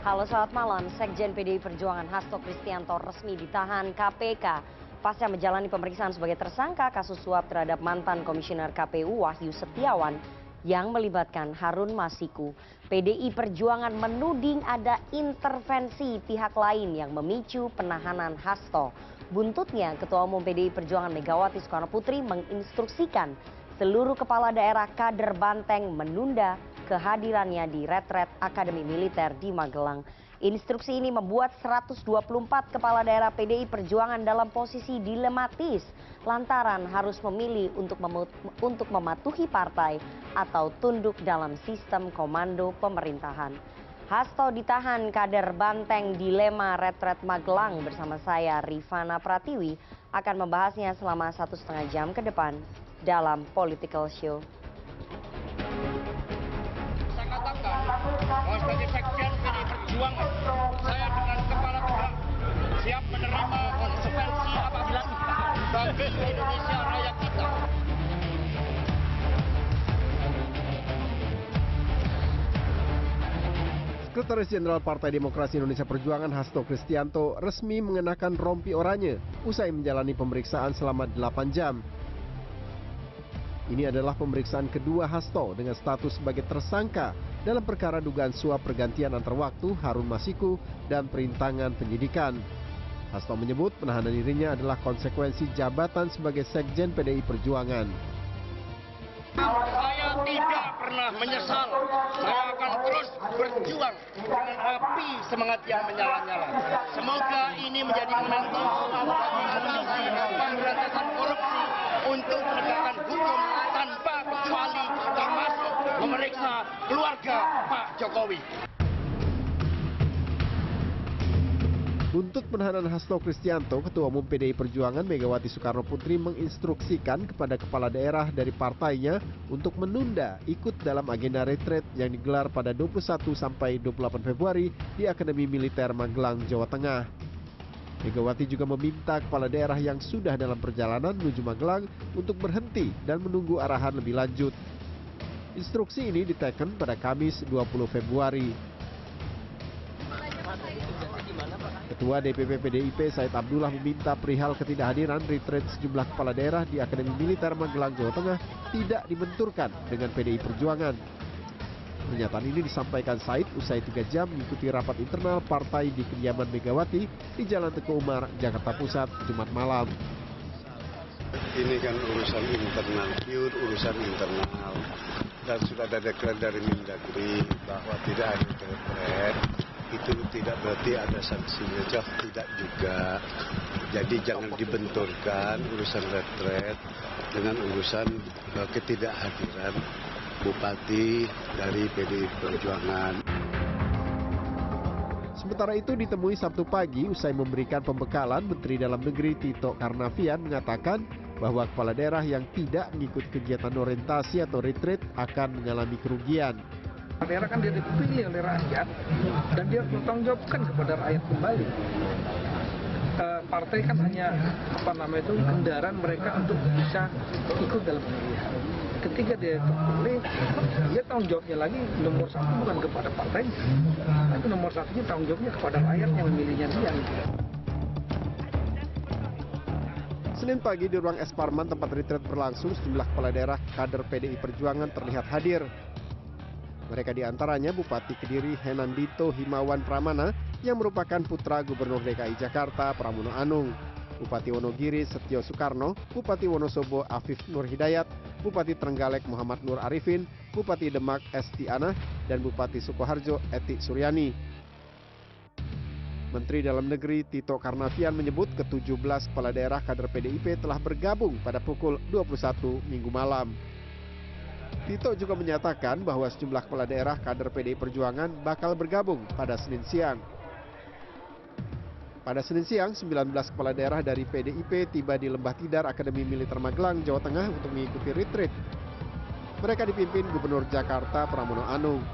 Halo, selamat malam. Sekjen PDI Perjuangan Hasto Kristianto resmi ditahan KPK pasca menjalani pemeriksaan sebagai tersangka kasus suap terhadap mantan Komisioner KPU Wahyu Setiawan yang melibatkan Harun Masiku. PDI Perjuangan menuding ada intervensi pihak lain yang memicu penahanan Hasto. Buntutnya, Ketua Umum PDI Perjuangan Megawati Soekarnoputri menginstruksikan seluruh kepala daerah kader Banteng menunda kehadirannya di retret Akademi Militer di Magelang. Instruksi ini membuat 124 kepala daerah PDI Perjuangan dalam posisi dilematis lantaran harus memilih untuk mematuhi partai atau tunduk dalam sistem komando pemerintahan. Hasto ditahan, kader Banteng dilema retret Magelang. Bersama saya Rifana Pratiwi akan membahasnya selama 1,5 jam ke depan dalam Political Show. Bahwa sebagai sekjen PDI Perjuangan, saya dengan kepala tegak siap menerima konsekuensi apabila bagi Indonesia raya kita. Sekretaris Jenderal Partai Demokrasi Indonesia Perjuangan Hasto Kristianto resmi mengenakan rompi oranye usai menjalani pemeriksaan selama 8 jam. Ini adalah pemeriksaan kedua Hasto dengan status sebagai tersangka dalam perkara dugaan suap pergantian antar waktu Harun Masiku dan perintangan penyidikan. Hasto menyebut penahanan dirinya adalah konsekuensi jabatan sebagai Sekjen PDI Perjuangan. Saya tidak pernah menyesal. Saya akan terus berjuang dengan api semangat yang menyala-nyala. Semoga ini menjadi momentum bagi Komisi Pemberantasan Korupsi untuk menegakkan hukum tanpa kecuali, termasuk memeriksa keluarga Pak Jokowi. Buntut penahanan Hasto Kristianto, Ketua Umum PDI Perjuangan Megawati Soekarnoputri menginstruksikan kepada kepala daerah dari partainya untuk menunda ikut dalam agenda retret yang digelar pada 21 sampai 28 Februari di Akademi Militer Magelang, Jawa Tengah. Megawati juga meminta kepala daerah yang sudah dalam perjalanan menuju Magelang untuk berhenti dan menunggu arahan lebih lanjut. Instruksi ini diteken pada Kamis 20 Februari. Ketua DPP PDIP Said Abdullah meminta perihal ketidakhadiran retret sejumlah kepala daerah di Akademi Militer Magelang, Jawa Tengah tidak dibenturkan dengan PDI Perjuangan. Pernyataan ini disampaikan Said usai 3 jam mengikuti rapat internal partai di kediaman Megawati di Jalan Teguh Umar, Jakarta Pusat, Jumat malam. Ini kan urusan internal, pure urusan internal. Dan sudah ada dekret dari Mendagri bahwa tidak ada retret. Itu tidak berarti ada sanksinya, tidak juga. Jadi jangan dibenturkan urusan retret dengan urusan ketidakhadiran Bupati dari PDI Perjuangan. Sementara itu ditemui Sabtu pagi usai memberikan pembekalan, Menteri Dalam Negeri Tito Karnavian mengatakan bahwa kepala daerah yang tidak mengikuti kegiatan orientasi atau retreat akan mengalami kerugian. Daerah kan dia dipilih oleh rakyat dan dia harus bertanggung jawabkan kepada rakyat kembali. Partai kan hanya kendaraan mereka untuk bisa ikut dalam pemilihan. Ketika dia terpilih, dia tanggung jawabnya lagi nomor 1 bukan kepada partai, tapi nomor 1-nya tanggung jawabnya kepada rakyat yang memilihnya dia. Senin pagi di ruang Es Parman tempat retret berlangsung, sejumlah kepala daerah kader PDI Perjuangan terlihat hadir. Mereka diantaranya Bupati Kediri Henandito Himawan Pramana yang merupakan putra Gubernur DKI Jakarta Pramono Anung, Bupati Wonogiri Setio Soekarno, Bupati Wonosobo Afif Nur Hidayat, Bupati Trenggalek Muhammad Nur Arifin, Bupati Demak Esti Ana, dan Bupati Sukoharjo Eti Suryani. Menteri Dalam Negeri Tito Karnavian menyebut ke-17 kepala daerah kader PDIP telah bergabung pada pukul 21 Minggu malam. Tito juga menyatakan bahwa sejumlah kepala daerah kader PDI Perjuangan bakal bergabung pada Senin siang. Pada Senin siang, 19 kepala daerah dari PDIP tiba di Lembah Tidar Akademi Militer Magelang, Jawa Tengah untuk mengikuti retreat. Mereka dipimpin Gubernur Jakarta Pramono Anung.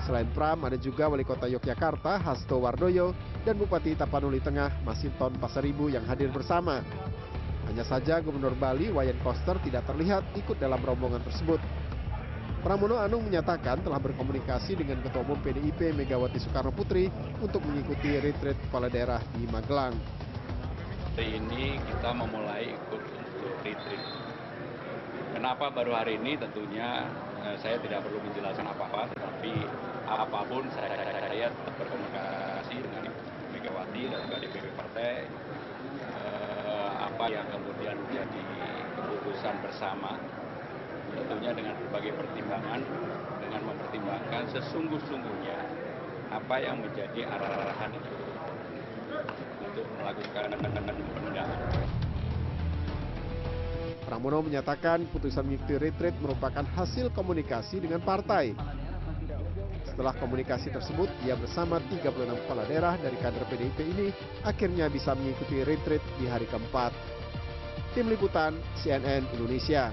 Selain Pram, ada juga Wali Kota Yogyakarta Hasto Wardoyo dan Bupati Tapanuli Tengah Masinton Pasaribu yang hadir bersama. Hanya saja Gubernur Bali Wayan Koster tidak terlihat ikut dalam rombongan tersebut. Pramono Anung menyatakan telah berkomunikasi dengan Ketua Umum PDIP Megawati Soekarno Putri untuk mengikuti retreat kepala daerah di Magelang. Hari ini kita memulai ikut untuk retreat. Kenapa baru hari ini? Tentunya saya tidak perlu menjelaskan apa-apa, tetapi apapun saya tetap berkomunikasi dengan Megawati dan juga DPP partai. Apa yang kemudian menjadi keputusan bersama, tentunya dengan berbagai pertimbangan, dengan mempertimbangkan sesungguh-sungguhnya apa yang menjadi arahan untuk melakukan penundaan. Pramono menyatakan putusan mengikuti retreat merupakan hasil komunikasi dengan partai. Setelah komunikasi tersebut, ia bersama 36 kepala daerah dari kader PDIP ini akhirnya bisa mengikuti retreat di hari keempat. Tim Liputan CNN Indonesia.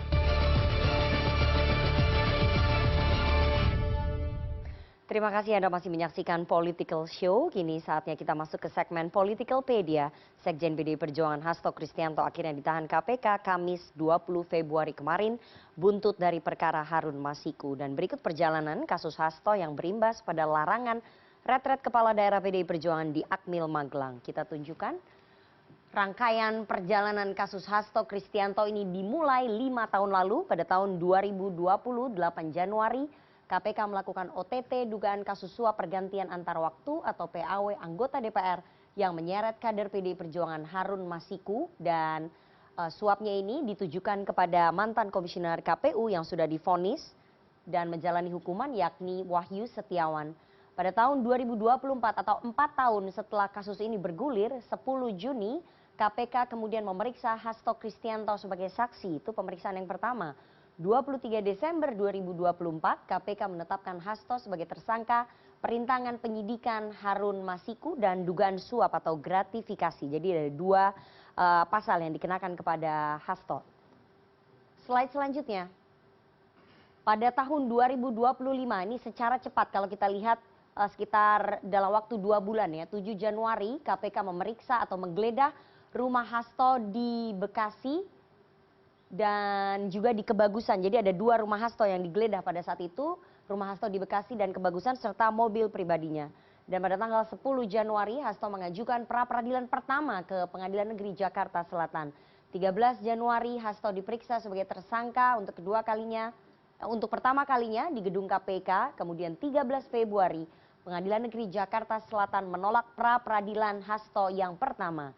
Terima kasih Anda masih menyaksikan Political Show. Kini saatnya kita masuk ke segmen Politicalpedia. Sekjen PDI Perjuangan Hasto Kristianto akhirnya ditahan KPK Kamis 20 Februari kemarin buntut dari perkara Harun Masiku. Dan berikut perjalanan kasus Hasto yang berimbas pada larangan retret kepala daerah PDI Perjuangan di Akmil Magelang. Kita tunjukkan rangkaian perjalanan kasus Hasto Kristianto ini dimulai 5 tahun lalu pada tahun 2020 8 Januari. KPK melakukan OTT dugaan kasus suap pergantian antar waktu atau PAW anggota DPR yang menyeret kader PDI Perjuangan Harun Masiku dan suapnya ini ditujukan kepada mantan komisioner KPU yang sudah divonis dan menjalani hukuman yakni Wahyu Setiawan. Pada tahun 2024 atau 4 tahun setelah kasus ini bergulir, 10 Juni KPK kemudian memeriksa Hasto Kristianto sebagai saksi. Itu pemeriksaan yang pertama. 23 Desember 2024, KPK menetapkan Hasto sebagai tersangka perintangan penyidikan Harun Masiku dan dugaan suap atau gratifikasi. Jadi ada 2 pasal yang dikenakan kepada Hasto. Slide selanjutnya. Pada tahun 2025 ini secara cepat kalau kita lihat sekitar dalam waktu 2 bulan ya, 7 Januari KPK memeriksa atau menggeledah rumah Hasto di Bekasi dan juga di Kebagusan. Jadi ada 2 rumah Hasto yang digeledah pada saat itu, rumah Hasto di Bekasi dan Kebagusan serta mobil pribadinya. Dan pada tanggal 10 Januari Hasto mengajukan pra peradilan pertama ke Pengadilan Negeri Jakarta Selatan. 13 Januari Hasto diperiksa sebagai tersangka untuk pertama kalinya di gedung KPK, kemudian 13 Februari Pengadilan Negeri Jakarta Selatan menolak pra peradilan Hasto yang pertama.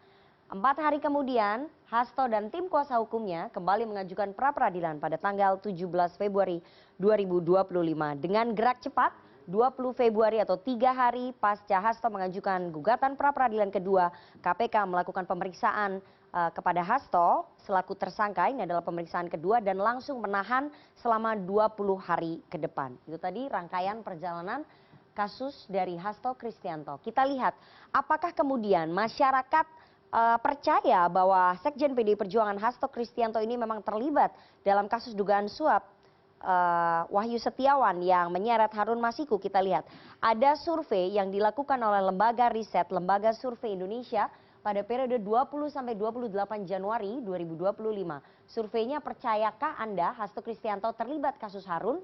4 hari kemudian, Hasto dan tim kuasa hukumnya kembali mengajukan pra-peradilan pada tanggal 17 Februari 2025. Dengan gerak cepat, 20 Februari atau 3 hari pasca Hasto mengajukan gugatan pra-peradilan kedua, KPK melakukan pemeriksaan kepada Hasto selaku tersangka. Ini adalah pemeriksaan kedua dan langsung menahan selama 20 hari ke depan. Itu tadi rangkaian perjalanan kasus dari Hasto Kristianto. Kita lihat apakah kemudian masyarakat percaya bahwa Sekjen PDI Perjuangan Hasto Kristianto ini memang terlibat dalam kasus dugaan suap Wahyu Setiawan yang menyeret Harun Masiku. Kita lihat ada survei yang dilakukan oleh lembaga riset Lembaga Survei Indonesia pada periode 20 sampai 28 Januari 2025. Surveinya, percayakah Anda Hasto Kristianto terlibat kasus Harun?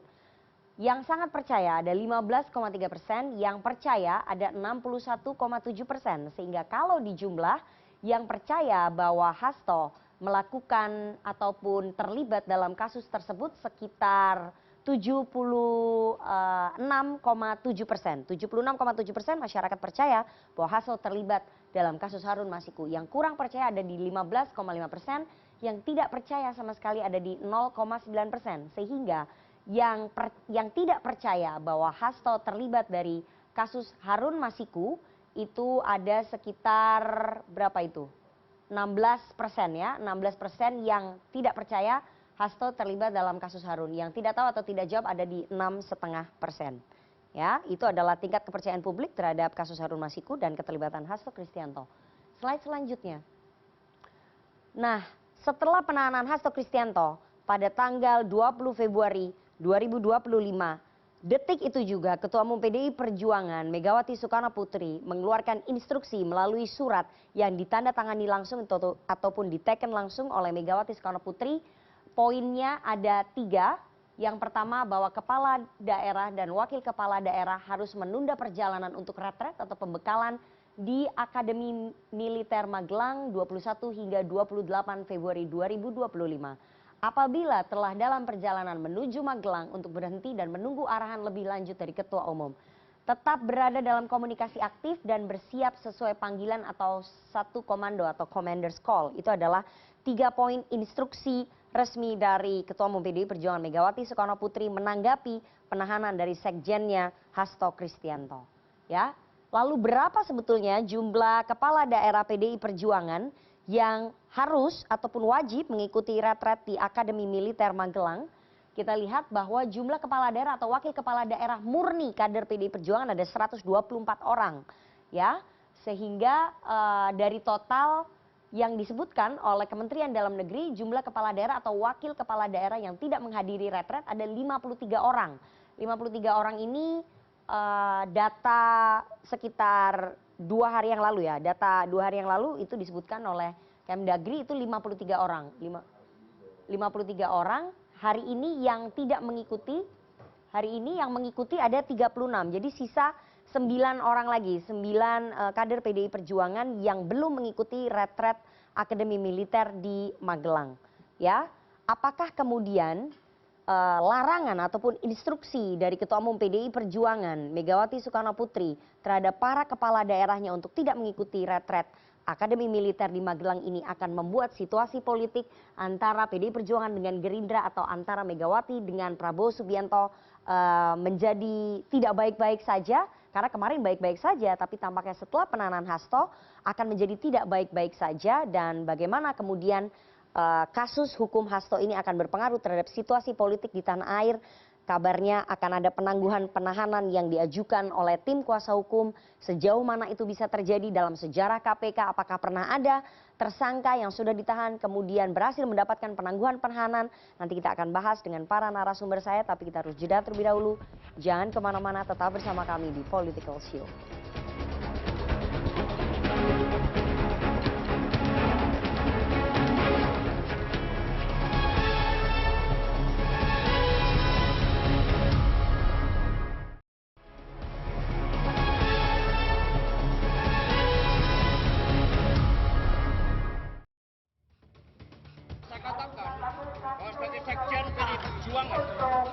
Yang sangat percaya ada 15,3%, yang percaya ada 61,7%. Sehingga kalau dijumlah yang percaya bahwa Hasto melakukan ataupun terlibat dalam kasus tersebut sekitar 76,7%. 76,7% masyarakat percaya bahwa Hasto terlibat dalam kasus Harun Masiku. Yang kurang percaya ada di 15,5%, yang tidak percaya sama sekali ada di 0,9%. Sehingga yang tidak percaya bahwa Hasto terlibat dari kasus Harun Masiku itu ada sekitar berapa itu? 16% ya, 16% yang tidak percaya Hasto terlibat dalam kasus Harun. Yang tidak tahu atau tidak jawab ada di 6,5%. Ya, itu adalah tingkat kepercayaan publik terhadap kasus Harun Masiku dan keterlibatan Hasto Kristianto. Slide selanjutnya. Nah, setelah penahanan Hasto Kristianto pada tanggal 20 Februari 2025, detik itu juga Ketua Umum PDI Perjuangan Megawati Soekarno Putri mengeluarkan instruksi melalui surat yang ditandatangani langsung ataupun diteken langsung oleh Megawati Soekarno Putri. Poinnya ada 3. Yang pertama, bahwa kepala daerah dan wakil kepala daerah harus menunda perjalanan untuk retret atau pembekalan di Akademi Militer Magelang 21 hingga 28 Februari 2025. Apabila telah dalam perjalanan menuju Magelang untuk berhenti dan menunggu arahan lebih lanjut dari Ketua Umum. Tetap berada dalam komunikasi aktif dan bersiap sesuai panggilan atau satu komando atau Commander's Call. Itu adalah 3 poin instruksi resmi dari Ketua Umum PDI Perjuangan Megawati Soekarno Putri menanggapi penahanan dari sekjennya Hasto Kristianto. Ya, lalu berapa sebetulnya jumlah kepala daerah PDI Perjuangan yang harus ataupun wajib mengikuti retret di Akademi Militer Magelang? Kita lihat bahwa jumlah kepala daerah atau wakil kepala daerah murni kader PDI Perjuangan ada 124 orang, ya, sehingga dari total yang disebutkan oleh Kementerian Dalam Negeri, jumlah kepala daerah atau wakil kepala daerah yang tidak menghadiri retret ada 53 orang. 53 orang ini data sekitar 2 hari yang lalu ya, data 2 hari yang lalu itu disebutkan oleh Kemdagri itu 53 orang. 53 orang. Hari ini yang tidak mengikuti, hari ini yang mengikuti ada 36. Jadi sisa 9 orang lagi, 9 kader PDI Perjuangan yang belum mengikuti retret Akademi Militer di Magelang. Ya, apakah kemudian larangan ataupun instruksi dari Ketua Umum PDI Perjuangan Megawati Soekarno Putri terhadap para kepala daerahnya untuk tidak mengikuti retret Akademi Militer di Magelang ini akan membuat situasi politik antara PDI Perjuangan dengan Gerindra atau antara Megawati dengan Prabowo Subianto menjadi tidak baik-baik saja, karena kemarin baik-baik saja tapi tampaknya setelah penahanan Hasto akan menjadi tidak baik-baik saja, dan bagaimana kemudian kasus hukum Hasto ini akan berpengaruh terhadap situasi politik di tanah air. Kabarnya akan ada penangguhan penahanan yang diajukan oleh tim kuasa hukum. Sejauh mana itu bisa terjadi dalam sejarah KPK? Apakah pernah ada tersangka yang sudah ditahan kemudian berhasil mendapatkan penangguhan penahanan? Nanti kita akan bahas dengan para narasumber saya, tapi kita harus jeda terlebih dahulu. Jangan kemana-mana, tetap bersama kami di Political Show.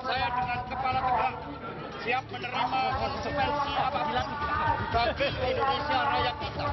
Saya dengan kepala tegak siap menerima konsekuensi apabila bagi Indonesia Raya kita.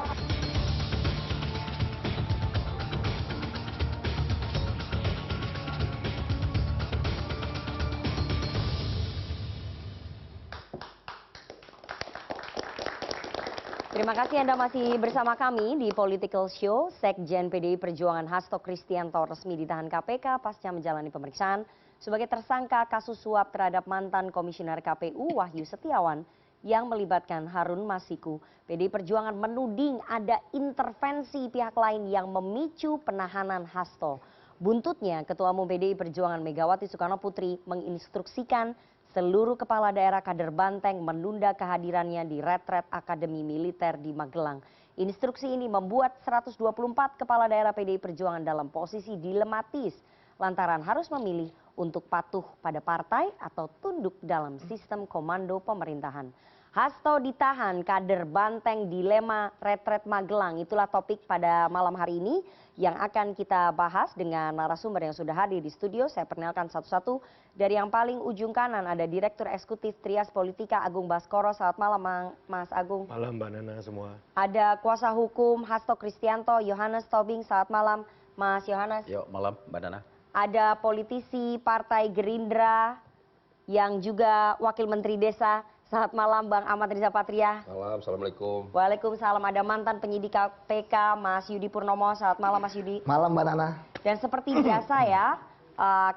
Terima kasih Anda masih bersama kami di Political Show. Sekjen PDI Perjuangan Hasto Kristianto resmi ditahan KPK pasca menjalani pemeriksaan sebagai tersangka kasus suap terhadap mantan Komisioner KPU Wahyu Setiawan yang melibatkan Harun Masiku. PDI Perjuangan menuding ada intervensi pihak lain yang memicu penahanan Hasto. Buntutnya, Ketua Umum PDI Perjuangan Megawati Soekarno Putri menginstruksikan seluruh kepala daerah kader Banteng menunda kehadirannya di retret Akademi Militer di Magelang. Instruksi ini membuat 124 kepala daerah PDI Perjuangan dalam posisi dilematis lantaran harus memilih untuk patuh pada partai atau tunduk dalam sistem komando pemerintahan. Hasto ditahan, kader Banteng dilema retret Magelang. Itulah topik pada malam hari ini yang akan kita bahas dengan narasumber yang sudah hadir di studio. Saya perkenalkan satu-satu. Dari yang paling ujung kanan ada Direktur Eksekutif Trias Politika Agung Baskoro. Selamat malam Mas Agung. Malam Mbak Nana semua. Ada kuasa hukum Hasto Kristianto, Yohanes Tobing. Selamat malam Mas Yohanes. Yuk malam Mbak Nana. Ada politisi Partai Gerindra yang juga Wakil Menteri Desa. Selamat malam Bang Ahmad Riza Patria. Malam, assalamualaikum. Waalaikumsalam. Ada mantan penyidik KPK Mas Yudi Purnomo. Selamat malam Mas Yudi. Malam Mbak Nana. Dan seperti biasa ya,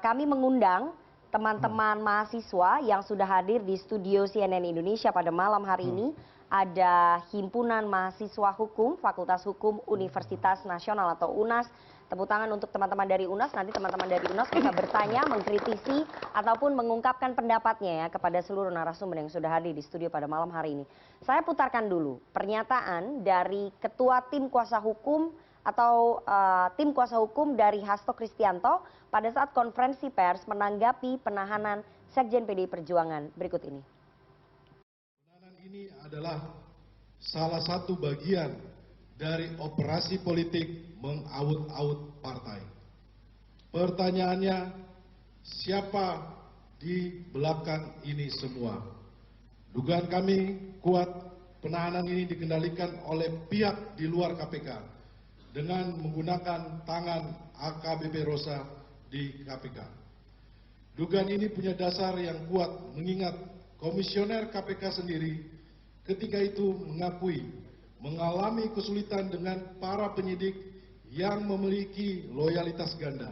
kami mengundang teman-teman mahasiswa yang sudah hadir di studio CNN Indonesia pada malam hari ini. Ada Himpunan Mahasiswa Hukum Fakultas Hukum Universitas Nasional atau UNAS. Tepuk tangan untuk teman-teman dari UNAS. Nanti teman-teman dari UNAS bisa bertanya, mengkritisi, ataupun mengungkapkan pendapatnya ya kepada seluruh narasumber yang sudah hadir di studio pada malam hari ini. Saya putarkan dulu pernyataan dari Ketua Tim Kuasa Hukum atau tim kuasa hukum dari Hasto Kristianto pada saat konferensi pers menanggapi penahanan Sekjen PDI Perjuangan. Berikut ini. Penahanan ini adalah salah satu bagian dari operasi politik mengaut-aut partai. Pertanyaannya, siapa di belakang ini semua? Dugaan kami kuat penahanan ini dikendalikan oleh pihak di luar KPK dengan menggunakan tangan AKBP Rosa di KPK. Dugaan ini punya dasar yang kuat mengingat komisioner KPK sendiri ketika itu mengakui mengalami kesulitan dengan para penyidik yang memiliki loyalitas ganda.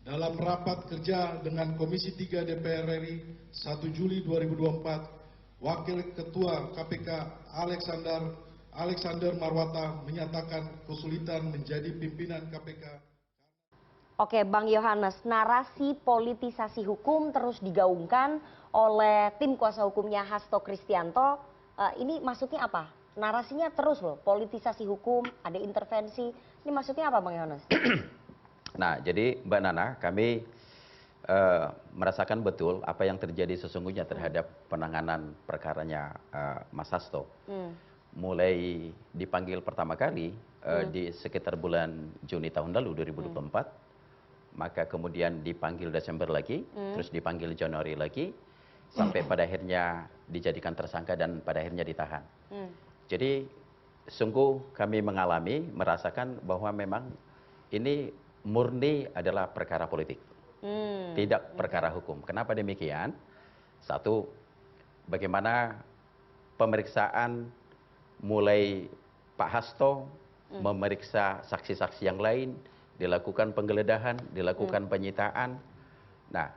Dalam rapat kerja dengan Komisi 3 DPR RI 1 Juli 2024, Wakil Ketua KPK Alexander Marwata menyatakan kesulitan menjadi pimpinan KPK. Oke, Bang Yohanes, narasi politisasi hukum terus digaungkan oleh tim kuasa hukumnya Hasto Kristianto. Ini maksudnya apa? Narasinya terus loh, politisasi hukum, ada intervensi. Ini maksudnya apa, Bang Yohanes? Nah, jadi Mbak Nana, kami merasakan betul apa yang terjadi sesungguhnya terhadap penanganan perkaranya Mas Hasto. Mulai dipanggil pertama kali di sekitar bulan Juni tahun lalu 2024. Maka kemudian dipanggil Desember lagi, terus dipanggil Januari lagi, sampai pada akhirnya dijadikan tersangka dan pada akhirnya ditahan. Jadi sungguh kami merasakan bahwa memang ini murni adalah perkara politik, tidak perkara hukum. Kenapa demikian? Satu, bagaimana pemeriksaan mulai Pak Hasto memeriksa saksi-saksi yang lain, dilakukan penggeledahan, dilakukan penyitaan. Nah,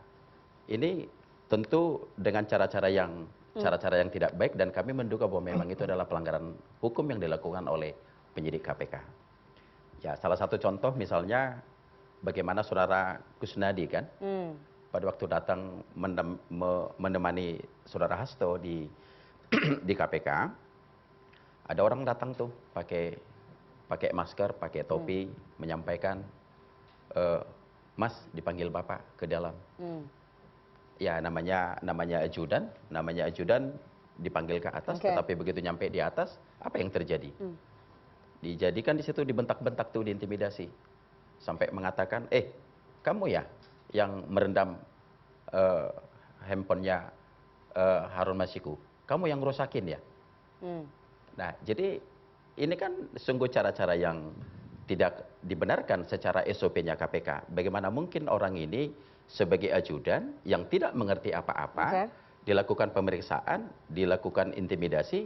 ini tentu dengan cara-cara yang tidak baik dan kami menduga bahwa memang itu adalah pelanggaran hukum yang dilakukan oleh penyidik KPK. Ya, salah satu contoh misalnya bagaimana saudara Kusnadi kan, pada waktu datang menemani saudara Hasto di KPK, ada orang datang tuh pakai masker, pakai topi, menyampaikan, Mas dipanggil Bapak ke dalam. Ya namanya ajudan dipanggil ke atas, tetapi begitu nyampe di atas, apa yang terjadi? Dijadikan di situ dibentak-bentak tuh, diintimidasi, sampai mengatakan, kamu ya yang merendam handphonenya Harun Masiku, kamu yang rusakin ya. Nah, jadi ini kan sungguh cara-cara yang tidak dibenarkan secara SOP-nya KPK. Bagaimana mungkin orang ini sebagai ajudan yang tidak mengerti apa-apa, dilakukan pemeriksaan, dilakukan intimidasi,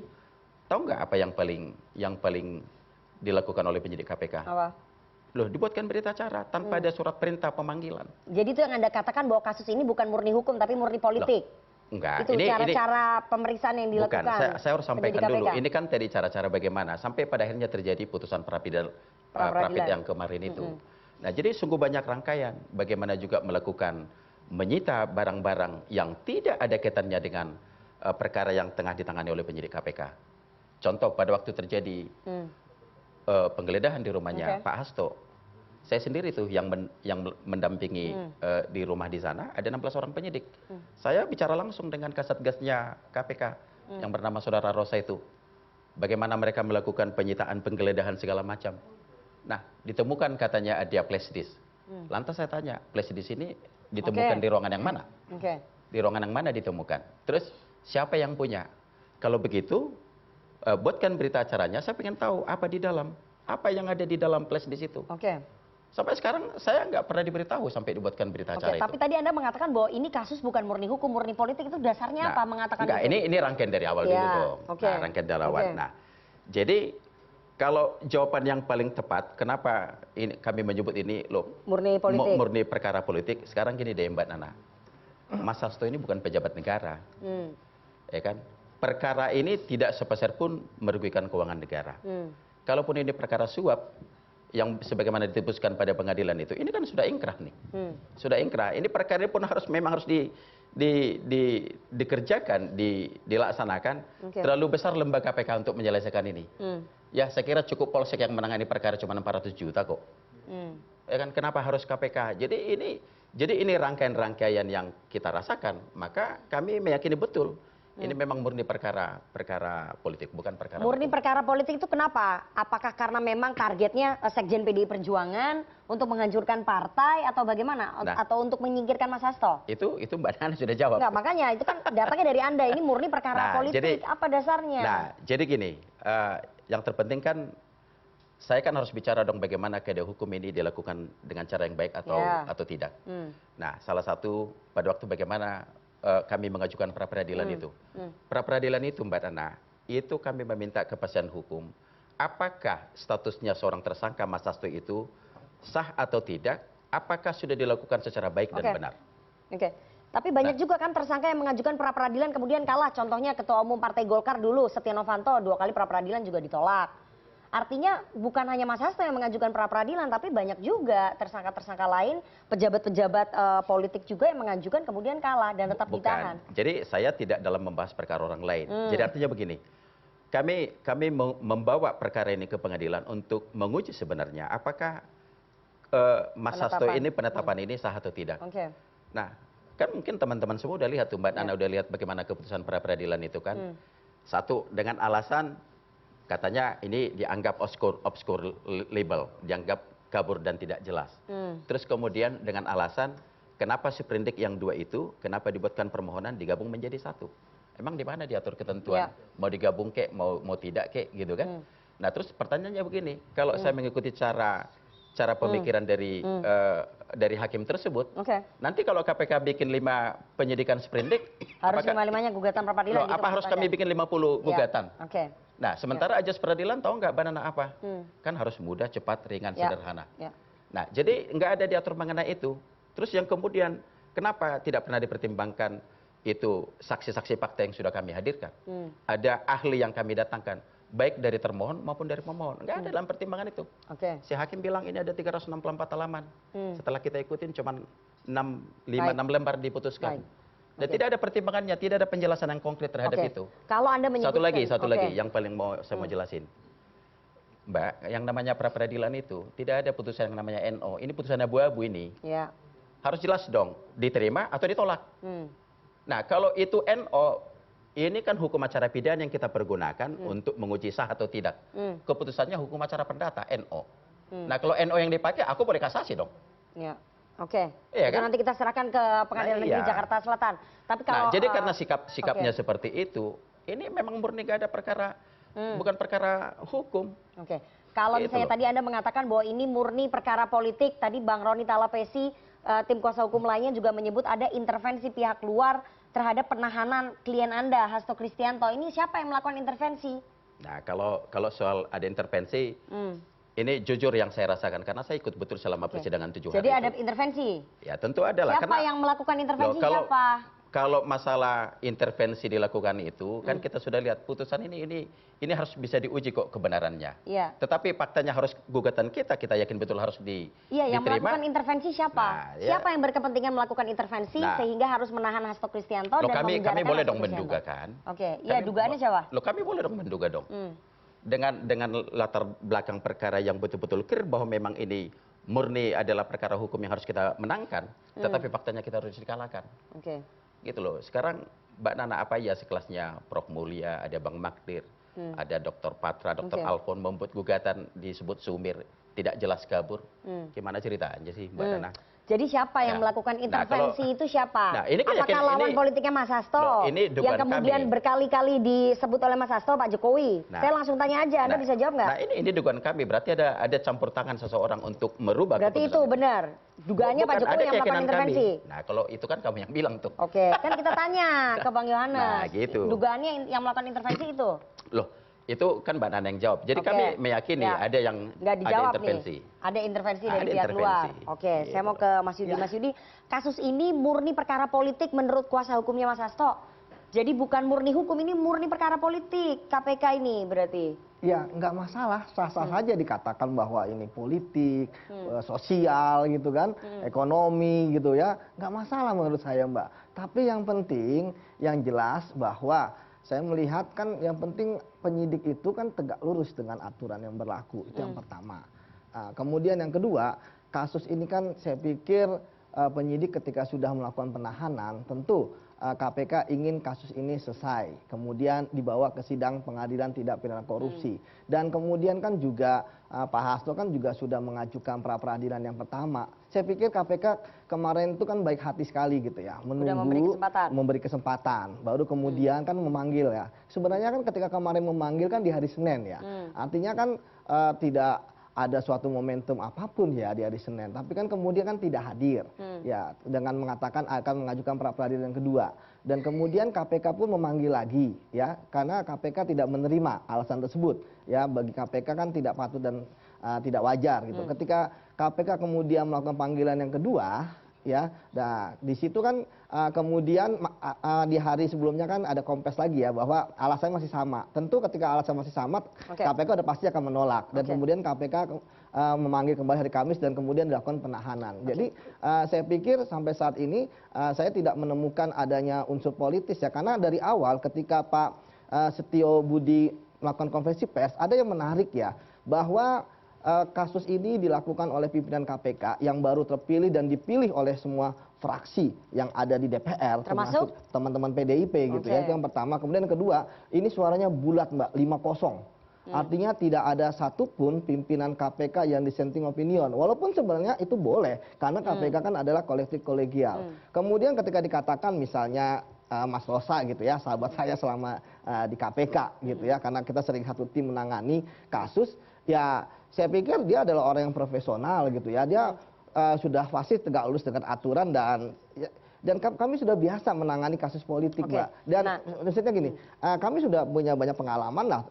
tahu nggak apa yang paling dilakukan oleh penyidik KPK? Apa? Loh, dibuatkan berita acara tanpa ada surat perintah pemanggilan. Jadi itu yang Anda katakan bahwa kasus ini bukan murni hukum tapi murni politik? Loh. Enggak, itu cara-cara pemeriksaan yang dilakukan. Bukan, saya harus sampaikan dulu. Ini kan tadi cara-cara bagaimana sampai pada akhirnya terjadi putusan Prapid yang kemarin itu. Nah, jadi sungguh banyak rangkaian bagaimana juga melakukan menyita barang-barang yang tidak ada kaitannya dengan perkara yang tengah ditangani oleh penyidik KPK. Contoh pada waktu terjadi penggeledahan di rumahnya Pak Hasto, saya sendiri tuh yang mendampingi di rumah di sana, ada 16 orang penyidik. Saya bicara langsung dengan Kasatgasnya KPK yang bernama Saudara Rosa itu. Bagaimana mereka melakukan penyitaan, penggeledahan segala macam. Nah, ditemukan katanya ada flash disk. Lantas saya tanya, flash disk ini ditemukan di ruangan yang mana? Di ruangan yang mana ditemukan? Terus siapa yang punya? Kalau begitu, buatkan berita acaranya, saya ingin tahu apa di dalam. Apa yang ada di dalam flash disk itu. Sampai sekarang saya nggak pernah diberitahu sampai dibuatkan berita acara itu. Tapi tadi Anda mengatakan bahwa ini kasus bukan murni hukum, murni politik, itu dasarnya apa mengatakan enggak, itu? Ini rangkaian dari awal dulu dong. Nah, rangkaian dari awal. Nah, jadi kalau jawaban yang paling tepat, kenapa kami menyebut ini loh murni politik, murni perkara politik? Sekarang gini deh Mbak Nana, Mas Hasto ini bukan pejabat negara, ya kan? Perkara ini tidak sepeser pun merugikan keuangan negara. Kalaupun ini perkara suap, yang sebagaimana ditebuskan pada pengadilan itu, ini kan sudah ingkrah nih, sudah ingkrah. Ini perkara pun memang harus dikerjakan, dilaksanakan. Terlalu besar lembaga KPK untuk menyelesaikan ini. Ya, saya kira cukup Polsek yang menangani perkara cuma 400 juta kok. Ya kan, kenapa harus KPK? Jadi ini rangkaian-rangkaian yang kita rasakan, maka kami meyakini betul ini memang murni perkara politik, bukan perkara Murni hukum. perkara politik itu kenapa? Apakah karena memang targetnya Sekjen PDI Perjuangan untuk menghancurkan partai atau bagaimana? Nah. Atau untuk menyingkirkan Mas Hasto? Itu Mbak Nana sudah jawab. Enggak, makanya itu kan datanya dari Anda, ini murni perkara politik, apa dasarnya? Nah, jadi gini, yang terpenting kan saya kan harus bicara dong bagaimana keadaan hukum ini dilakukan dengan cara yang baik atau tidak. Nah, salah satu pada waktu bagaimana kami mengajukan pra peradilan itu. Pra peradilan itu Mbak Nana, itu kami meminta kepastian hukum. Apakah statusnya seorang tersangka Mas Hasto itu sah atau tidak? Apakah sudah dilakukan secara baik dan benar? Oke. Tapi banyak juga kan tersangka yang mengajukan pra peradilan kemudian kalah. Contohnya Ketua Umum Partai Golkar dulu, Setia Novanto, 2 kali pra peradilan juga ditolak. Artinya bukan hanya Mas Hasto yang mengajukan pra peradilan, tapi banyak juga tersangka-tersangka lain, pejabat-pejabat politik juga yang mengajukan kemudian kalah dan tetap ditahan. Jadi saya tidak dalam membahas perkara orang lain. Jadi artinya begini, kami membawa perkara ini ke pengadilan untuk menguji sebenarnya apakah Mas Hasto ini penetapan ini sah atau tidak. Nah, kan mungkin teman-teman semua udah lihat tuh, Mbak Nana udah lihat bagaimana keputusan pra peradilan itu kan. Satu, dengan alasan katanya ini dianggap obscure label, dianggap kabur dan tidak jelas. Terus kemudian dengan alasan kenapa sprindik yang 2 itu, kenapa dibuatkan permohonan digabung menjadi 1. Emang di mana diatur ketentuan mau digabung kek, mau tidak kek gitu kan. Nah terus pertanyaannya begini, kalau saya mengikuti cara pemikiran dari hakim tersebut, nanti kalau KPK bikin 5 penyidikan sprindik, harus 5-5-nya gugatan pra peradilan. Apa harus kami bikin 50 gugatan? Nah, sementara ajas peradilan tahu nggak Mbak Nana apa? Kan harus mudah, cepat, ringan, sederhana. Nah, jadi nggak ada diatur mengenai itu. Terus yang kemudian, kenapa tidak pernah dipertimbangkan itu saksi-saksi fakta yang sudah kami hadirkan? Ada ahli yang kami datangkan, baik dari termohon maupun dari pemohon. Nggak ada dalam pertimbangan itu. Si hakim bilang ini ada 364 halaman. Setelah kita ikutin cuma 6 lembar diputuskan. Dan tidak ada pertimbangannya, tidak ada penjelasan yang konkret terhadap itu. Kalau Anda menyebutkan, satu lagi yang paling saya mau jelasin. Mbak, yang namanya pra peradilan itu tidak ada putusan yang namanya NO. Ini putusan abu-abu ini. Harus jelas dong, diterima atau ditolak. Nah, kalau itu NO, ini kan hukum acara pidana yang kita pergunakan untuk menguji sah atau tidak. Keputusannya hukum acara perdata, NO. Nah, kalau NO yang dipakai, aku boleh kasasi dong. Iya kan? Nanti kita serahkan ke Pengadilan Negeri Jakarta Selatan. Tapi kalau jadi karena sikapnya seperti itu, ini memang murni gak ada perkara, bukan perkara hukum. Kalau misalnya tadi Anda mengatakan bahwa ini murni perkara politik, tadi Bang Roni Talapesi, tim kuasa hukum lainnya juga menyebut ada intervensi pihak luar terhadap penahanan klien Anda, Hasto Kristianto. Ini siapa yang melakukan intervensi? Nah, kalau soal ada intervensi, ini jujur yang saya rasakan karena saya ikut betul selama persidangan 7 hari. Jadi ada intervensi? Ya tentu ada lah. Siapa yang melakukan intervensi? Siapa? Kalau masalah intervensi dilakukan itu, kan kita sudah lihat putusan ini harus bisa diuji kok kebenarannya. Tetapi faktanya harus gugatan kita yakin betul harus diterima. Yang melakukan intervensi siapa? Siapa yang berkepentingan melakukan intervensi sehingga harus menahan Hasto Kristianto dan memenjarakan kami boleh dong menduga kan? Dugaannya siapa? Kami boleh dong menduga dong. Dengan latar belakang perkara yang betul-betul clear bahwa memang ini murni adalah perkara hukum yang harus kita menangkan, tetapi faktanya kita harus dikalahkan. Gitu loh. Sekarang Mbak Nana apa ya sekelasnya Prof Mulia, ada Bang Magdir, ada Dr. Patra, Dr. Alfon membuat gugatan disebut sumir, tidak jelas kabur. Gimana ceritanya sih Mbak Nana? Jadi siapa yang melakukan intervensi itu siapa? Ini apakah lawan politiknya Mas Hasto? Yang kemudian berkali-kali disebut oleh Mas Hasto, Pak Jokowi. Saya langsung tanya aja, Anda bisa jawab nggak? Nah ini dugaan kami, berarti ada campur tangan seseorang untuk merubah berarti itu benar? Dugaannya Pak Jokowi yang melakukan intervensi? Nah kalau itu kan kamu yang bilang tuh. Kan kita tanya ke Bang Yohanes. Nah gitu. Dugaannya yang melakukan intervensi itu? Loh, itu kan Mbak Nana yang jawab. Jadi kami meyakini ada yang ada intervensi. Ada intervensi dari pihak luar. Saya mau ke Mas Yudi. Mas Yudi, kasus ini murni perkara politik menurut kuasa hukumnya Mas Hasto. Jadi bukan murni hukum, ini murni perkara politik KPK ini berarti. Ya, nggak masalah, sah-sah saja dikatakan bahwa ini politik, sosial gitu kan, ekonomi gitu ya, nggak masalah menurut saya Mbak. Tapi yang penting, yang jelas bahwa saya melihat kan yang penting penyidik itu kan tegak lurus dengan aturan yang berlaku, itu yang pertama. Kemudian yang kedua, kasus ini kan saya pikir penyidik ketika sudah melakukan penahanan, tentu KPK ingin kasus ini selesai, kemudian dibawa ke sidang pengadilan tindak pidana korupsi. Dan kemudian kan juga Pak Hasto kan juga sudah mengajukan pra peradilan yang pertama. Saya pikir KPK kemarin itu kan baik hati sekali gitu ya, menunggu, memberi kesempatan, baru kemudian kan memanggil ya. Sebenarnya kan ketika kemarin memanggil kan di hari Senin ya, artinya kan tidak ada suatu momentum apapun ya di hari Senin, tapi kan kemudian kan tidak hadir ya, dengan mengatakan akan mengajukan pra peradilan yang kedua, dan kemudian KPK pun memanggil lagi ya, karena KPK tidak menerima alasan tersebut ya, bagi KPK kan tidak patut dan tidak wajar gitu. Ketika KPK kemudian melakukan panggilan yang kedua ya, nah di situ kan kemudian di hari sebelumnya kan ada kompes lagi ya, bahwa alasannya masih sama. Tentu ketika alasan masih sama, KPK udah pasti akan menolak, dan kemudian KPK memanggil kembali hari Kamis dan kemudian dilakukan penahanan. Jadi saya pikir sampai saat ini saya tidak menemukan adanya unsur politis ya, karena dari awal ketika Pak Setio Budi melakukan konferensi pers, ada yang menarik ya, bahwa kasus ini dilakukan oleh pimpinan KPK yang baru terpilih dan dipilih oleh semua fraksi yang ada di DPR, termasuk teman-teman PDIP gitu ya. Itu yang pertama. Kemudian yang kedua, ini suaranya bulat Mbak, 5-0. Artinya tidak ada satupun pimpinan KPK yang dissenting opinion. Walaupun sebenarnya itu boleh, karena KPK kan adalah kolektif kolegial. Kemudian ketika dikatakan misalnya Mas Rosa gitu ya, sahabat saya selama di KPK gitu ya, karena kita sering satu tim menangani kasus, ya saya pikir dia adalah orang yang profesional gitu ya. Dia sudah pasti tegak lurus dengan aturan, dan kami sudah biasa menangani kasus politik Mbak. Dan maksudnya gini, kami sudah punya banyak pengalaman lah,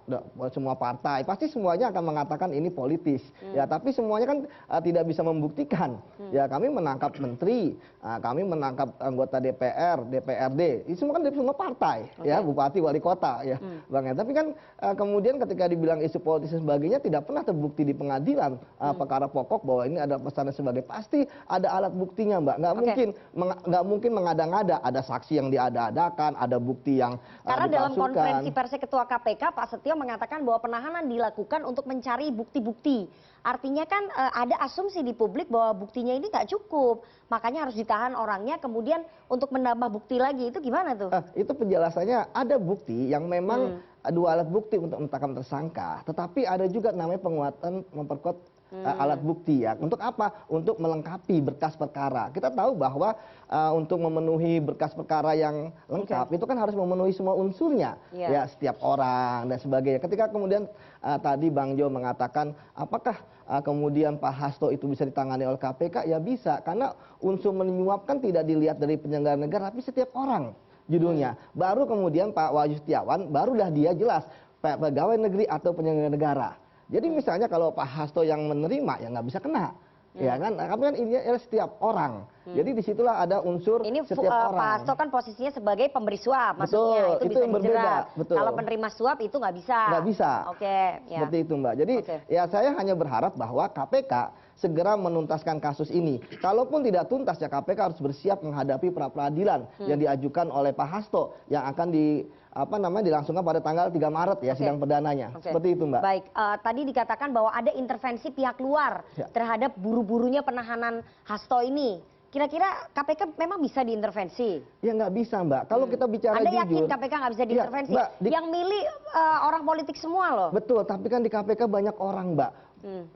semua partai pasti semuanya akan mengatakan ini politis ya, tapi semuanya kan tidak bisa membuktikan ya. Kami menangkap menteri, kami menangkap anggota DPR, DPRD, itu semua kan dari semua partai ya, bupati, wali kota ya Bang ya. Tapi kan kemudian ketika dibilang isu politis dan sebagainya tidak pernah terbukti di pengadilan perkara pokok bahwa ini ada pesan sebagai, pasti ada alat buktinya Mbak. Nggak mungkin mengada-ngada, ada saksi yang diada-adakan, ada bukti yang karena dalam konferensi pers Ketua KPK Pak Setio mengatakan bahwa penahanan dilakukan untuk mencari bukti-bukti. Artinya kan ada asumsi di publik bahwa buktinya ini nggak cukup, makanya harus ditahan orangnya, kemudian untuk menambah bukti lagi. Itu gimana tuh? Itu penjelasannya, ada bukti yang memang dua alat bukti untuk menetapkan tersangka, tetapi ada juga namanya penguatan memperkuat alat bukti ya. Untuk apa? Untuk melengkapi berkas perkara. Kita tahu bahwa untuk memenuhi berkas perkara yang lengkap itu kan harus memenuhi semua unsurnya ya, setiap orang dan sebagainya. Ketika kemudian tadi Bang Jo mengatakan apakah kemudian Pak Hasto itu bisa ditangani oleh KPK, ya bisa, karena unsur menyuapkan tidak dilihat dari penyelenggara negara tapi setiap orang judulnya. Baru kemudian Pak Wahyu Setiawan, barulah dia jelas pegawai negeri atau penyelenggara negara. Jadi misalnya kalau Pak Hasto yang menerima ya nggak bisa kena, ya kan? Tapi kan ini setiap orang. Jadi disitulah ada unsur ini setiap orang. Pak Hasto kan posisinya sebagai pemberi suap, maksudnya itu bisa yang berbeda. Betul. Kalau penerima suap itu nggak bisa. Nggak bisa. Ya. Seperti itu Mbak. Jadi ya saya hanya berharap bahwa KPK segera menuntaskan kasus ini. Kalaupun tidak tuntas ya KPK harus bersiap menghadapi pra peradilan yang diajukan oleh Pak Hasto yang akan dilangsungkan pada tanggal 3 Maret ya, sidang perdananya. Seperti itu Mbak. Baik, tadi dikatakan bahwa ada intervensi pihak luar terhadap buru-burunya penahanan Hasto ini. Kira-kira KPK memang bisa diintervensi? Ya nggak bisa Mbak. Kalau kita bicara Anda jujur. yakin KPK nggak bisa diintervensi? Ya, Mbak, yang milih orang politik semua loh. Betul, tapi kan di KPK banyak orang Mbak.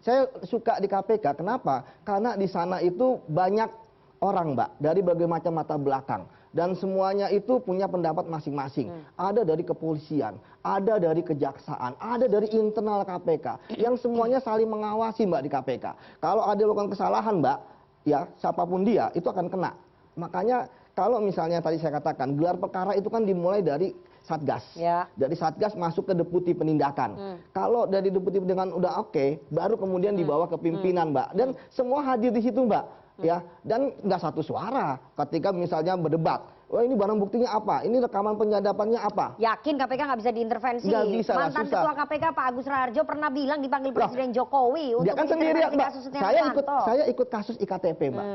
Saya suka di KPK, kenapa? Karena di sana itu banyak orang Mbak, dari berbagai macam latar belakang. Dan semuanya itu punya pendapat masing-masing. Ada dari kepolisian, ada dari kejaksaan, ada dari internal KPK. Yang semuanya saling mengawasi Mbak di KPK. Kalau ada melakukan kesalahan Mbak, ya siapapun dia itu akan kena. Makanya kalau misalnya tadi saya katakan, gelar perkara itu kan dimulai dari Satgas. Dari Satgas masuk ke deputi penindakan. Kalau dari deputi penindakan udah oke, baru kemudian dibawa ke pimpinan Mbak. Dan semua hadir di situ Mbak. Ya, dan nggak satu suara ketika misalnya berdebat. Wah ini barang buktinya apa? Ini rekaman penyadapannya apa? Yakin KPK nggak bisa diintervensi? Nggak bisa, mantan Ketua KPK Pak Agus Raharjo pernah bilang dipanggil Presiden Jokowi untuk dia kan sendiri Mbak. kasus Saya ikut kasus IKTP Mbak.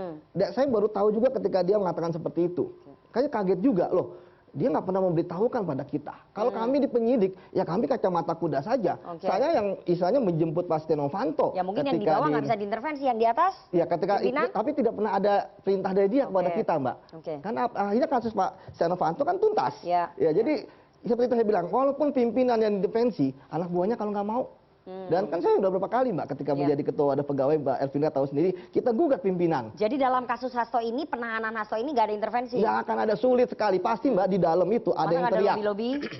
Saya baru tahu juga ketika dia mengatakan seperti itu. Kayaknya kaget juga loh. dia nggak pernah memberitahukan pada kita. Kalau kami di penyidik, ya kami kacamata kuda saja. Saya yang istilahnya menjemput Pak Setia Novanto. Ya mungkin yang di bawah nggak bisa diintervensi, yang di atas? Ya ketika tapi tidak pernah ada perintah dari dia kepada kita, Mbak. Karena akhirnya kasus Pak Setia Novanto kan tuntas. Ya jadi seperti itu saya bilang, walaupun pimpinan yang diintervensi, anak buahnya kalau nggak mau. Dan kan saya udah berapa kali Mbak ketika menjadi ketua ada pegawai, Mbak Elvina tahu sendiri, kita gugat pimpinan. Jadi dalam kasus Hasto ini, penahanan Hasto ini nggak ada intervensi? Nggak akan ada, sulit sekali. Pasti Mbak di dalam itu ada yang teriak.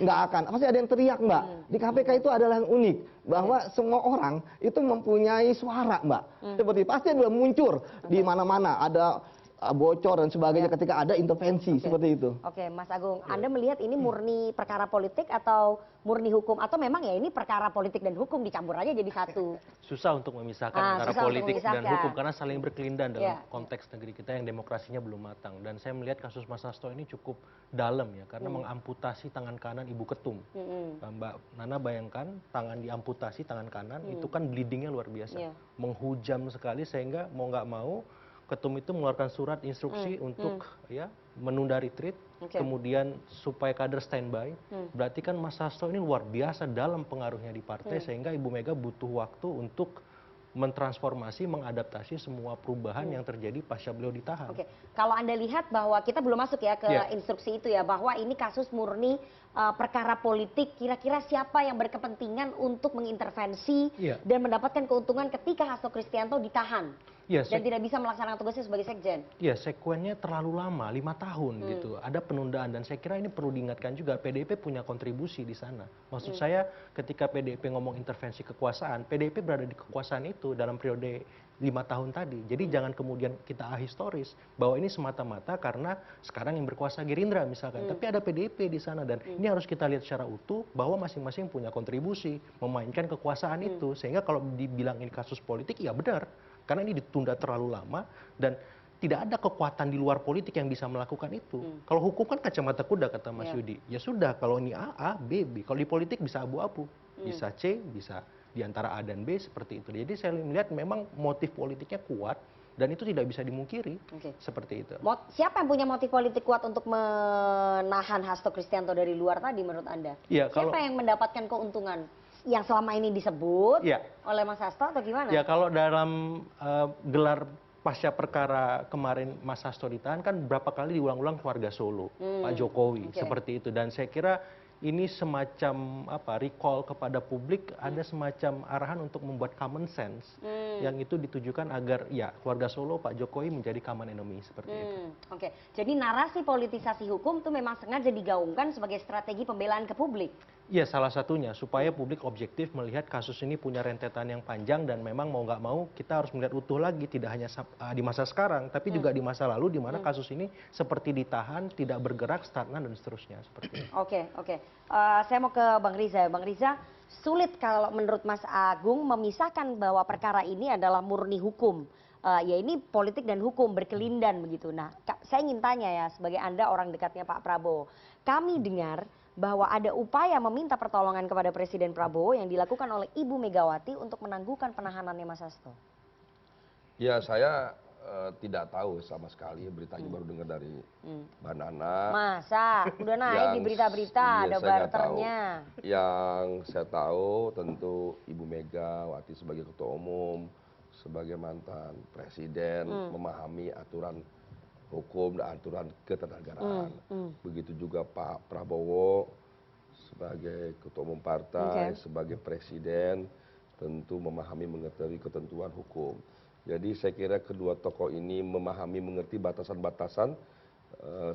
Nggak akan, pasti ada yang teriak Mbak. Di KPK itu adalah yang unik. Bahwa semua orang itu mempunyai suara Mbak. Seperti pasti ada muncul di mana-mana. Ada bocor dan sebagainya ketika ada intervensi seperti itu. Oke, Mas Agung, Anda melihat ini murni perkara politik atau murni hukum, atau memang ya ini perkara politik dan hukum dicampur aja jadi satu? Susah untuk memisahkan antara politik dan hukum karena saling berkelindan dalam konteks negeri kita yang demokrasinya belum matang. Dan saya melihat kasus Mas Hasto ini cukup dalam ya, karena mengamputasi tangan kanan Ibu Ketum. Mbak Nana bayangkan tangan diamputasi tangan kanan itu kan bleedingnya luar biasa, menghujam sekali sehingga mau nggak mau Ketum itu mengeluarkan surat instruksi untuk ya menunda retreat, kemudian supaya kader standby. Berarti kan Mas Hasto ini luar biasa dalam pengaruhnya di partai sehingga Ibu Mega butuh waktu untuk mentransformasi, mengadaptasi semua perubahan yang terjadi pasca beliau ditahan. Oke, kalau Anda lihat bahwa kita belum masuk ya ke instruksi itu ya, bahwa ini kasus murni perkara politik, kira-kira siapa yang berkepentingan untuk mengintervensi dan mendapatkan keuntungan ketika Hasto Kristianto ditahan? Dan tidak bisa melaksanakan tugasnya sebagai sekjen. Ya, sekuennya terlalu lama, 5 tahun gitu. Ada penundaan dan saya kira ini perlu diingatkan juga. PDIP punya kontribusi di sana. Maksud saya ketika PDIP ngomong intervensi kekuasaan, PDIP berada di kekuasaan itu dalam periode 5 tahun tadi. Jadi jangan kemudian kita ahistoris bahwa ini semata-mata karena sekarang yang berkuasa Gerindra misalkan. Tapi ada PDIP di sana dan ini harus kita lihat secara utuh bahwa masing-masing punya kontribusi memainkan kekuasaan itu. Sehingga kalau dibilang ini kasus politik, ya benar. Karena ini ditunda terlalu lama dan tidak ada kekuatan di luar politik yang bisa melakukan itu. Kalau hukum kan kacamata kuda kata Mas Yudi. Ya sudah, kalau ini A, B, B. Kalau di politik bisa abu-abu. Bisa C, bisa di antara A dan B seperti itu. Jadi saya melihat memang motif politiknya kuat dan itu tidak bisa dimungkiri. Seperti itu. Siapa yang punya motif politik kuat untuk menahan Hasto Kristianto dari luar tadi menurut Anda? Siapa yang mendapatkan keuntungan? Yang selama ini disebut oleh Mas Hasto atau gimana? Ya kalau dalam gelar pasca perkara kemarin Mas Hasto ditahan kan berapa kali diulang-ulang keluarga Solo, Pak Jokowi seperti itu. Dan saya kira ini semacam recall kepada publik, ada semacam arahan untuk membuat common sense yang itu ditujukan agar ya keluarga Solo Pak Jokowi menjadi common enemy seperti itu. Jadi narasi politisasi hukum itu memang sengaja digaungkan sebagai strategi pembelaan ke publik. Ya salah satunya supaya publik objektif melihat kasus ini punya rentetan yang panjang dan memang mau nggak mau kita harus melihat utuh lagi, tidak hanya di masa sekarang tapi juga di masa lalu di mana kasus ini seperti ditahan, tidak bergerak, stagnan dan seterusnya seperti itu. Saya mau ke Bang Riza. Bang Riza, sulit kalau menurut Mas Agung memisahkan bahwa perkara ini adalah murni hukum. Ya ini politik dan hukum berkelindan begitu. Nah, saya ingin tanya ya sebagai Anda orang dekatnya Pak Prabowo. Kami dengar bahwa ada upaya meminta pertolongan kepada Presiden Prabowo yang dilakukan oleh Ibu Megawati untuk menangguhkan penahanannya Mas Hasto. Ya saya tidak tahu sama sekali, beritanya baru dengar dari Mbak Nana. Masa? Udah naik di berita-berita, ada barternya. Yang saya tahu tentu Ibu Megawati sebagai Ketua Umum, sebagai mantan Presiden, memahami aturan hukum dan aturan ketenagaran. Begitu juga Pak Prabowo sebagai Ketua Umum Partai, sebagai Presiden, tentu memahami mengerti ketentuan hukum. Jadi saya kira kedua tokoh ini memahami mengerti batasan-batasan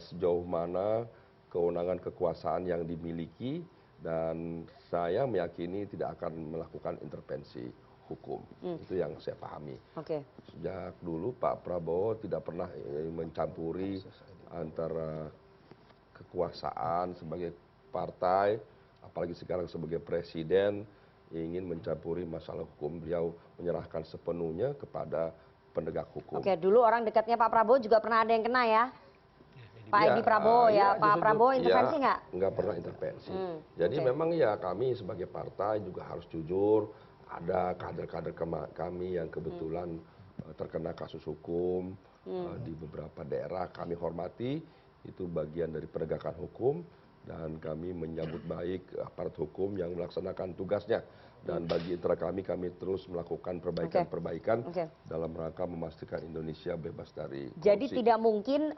sejauh mana kewenangan kekuasaan yang dimiliki dan saya meyakini tidak akan melakukan intervensi hukum. Itu yang saya pahami. Sejak dulu Pak Prabowo tidak pernah mencampuri antara kekuasaan sebagai partai, apalagi sekarang sebagai presiden, ingin mencampuri masalah hukum. Beliau menyerahkan sepenuhnya kepada penegak hukum. Dulu orang dekatnya Pak Prabowo juga pernah ada yang kena ya? Pak Edi Prabowo Pak Prabowo intervensi nggak? Nggak pernah intervensi. Jadi memang ya kami sebagai partai juga harus jujur. Ada kader-kader kami yang kebetulan terkena kasus hukum di beberapa daerah, kami hormati. itu bagian dari penegakan hukum dan kami menyambut baik aparat hukum yang melaksanakan tugasnya. Dan bagi internal kami terus melakukan perbaikan-perbaikan dalam rangka memastikan Indonesia bebas dari korupsi. Jadi tidak mungkin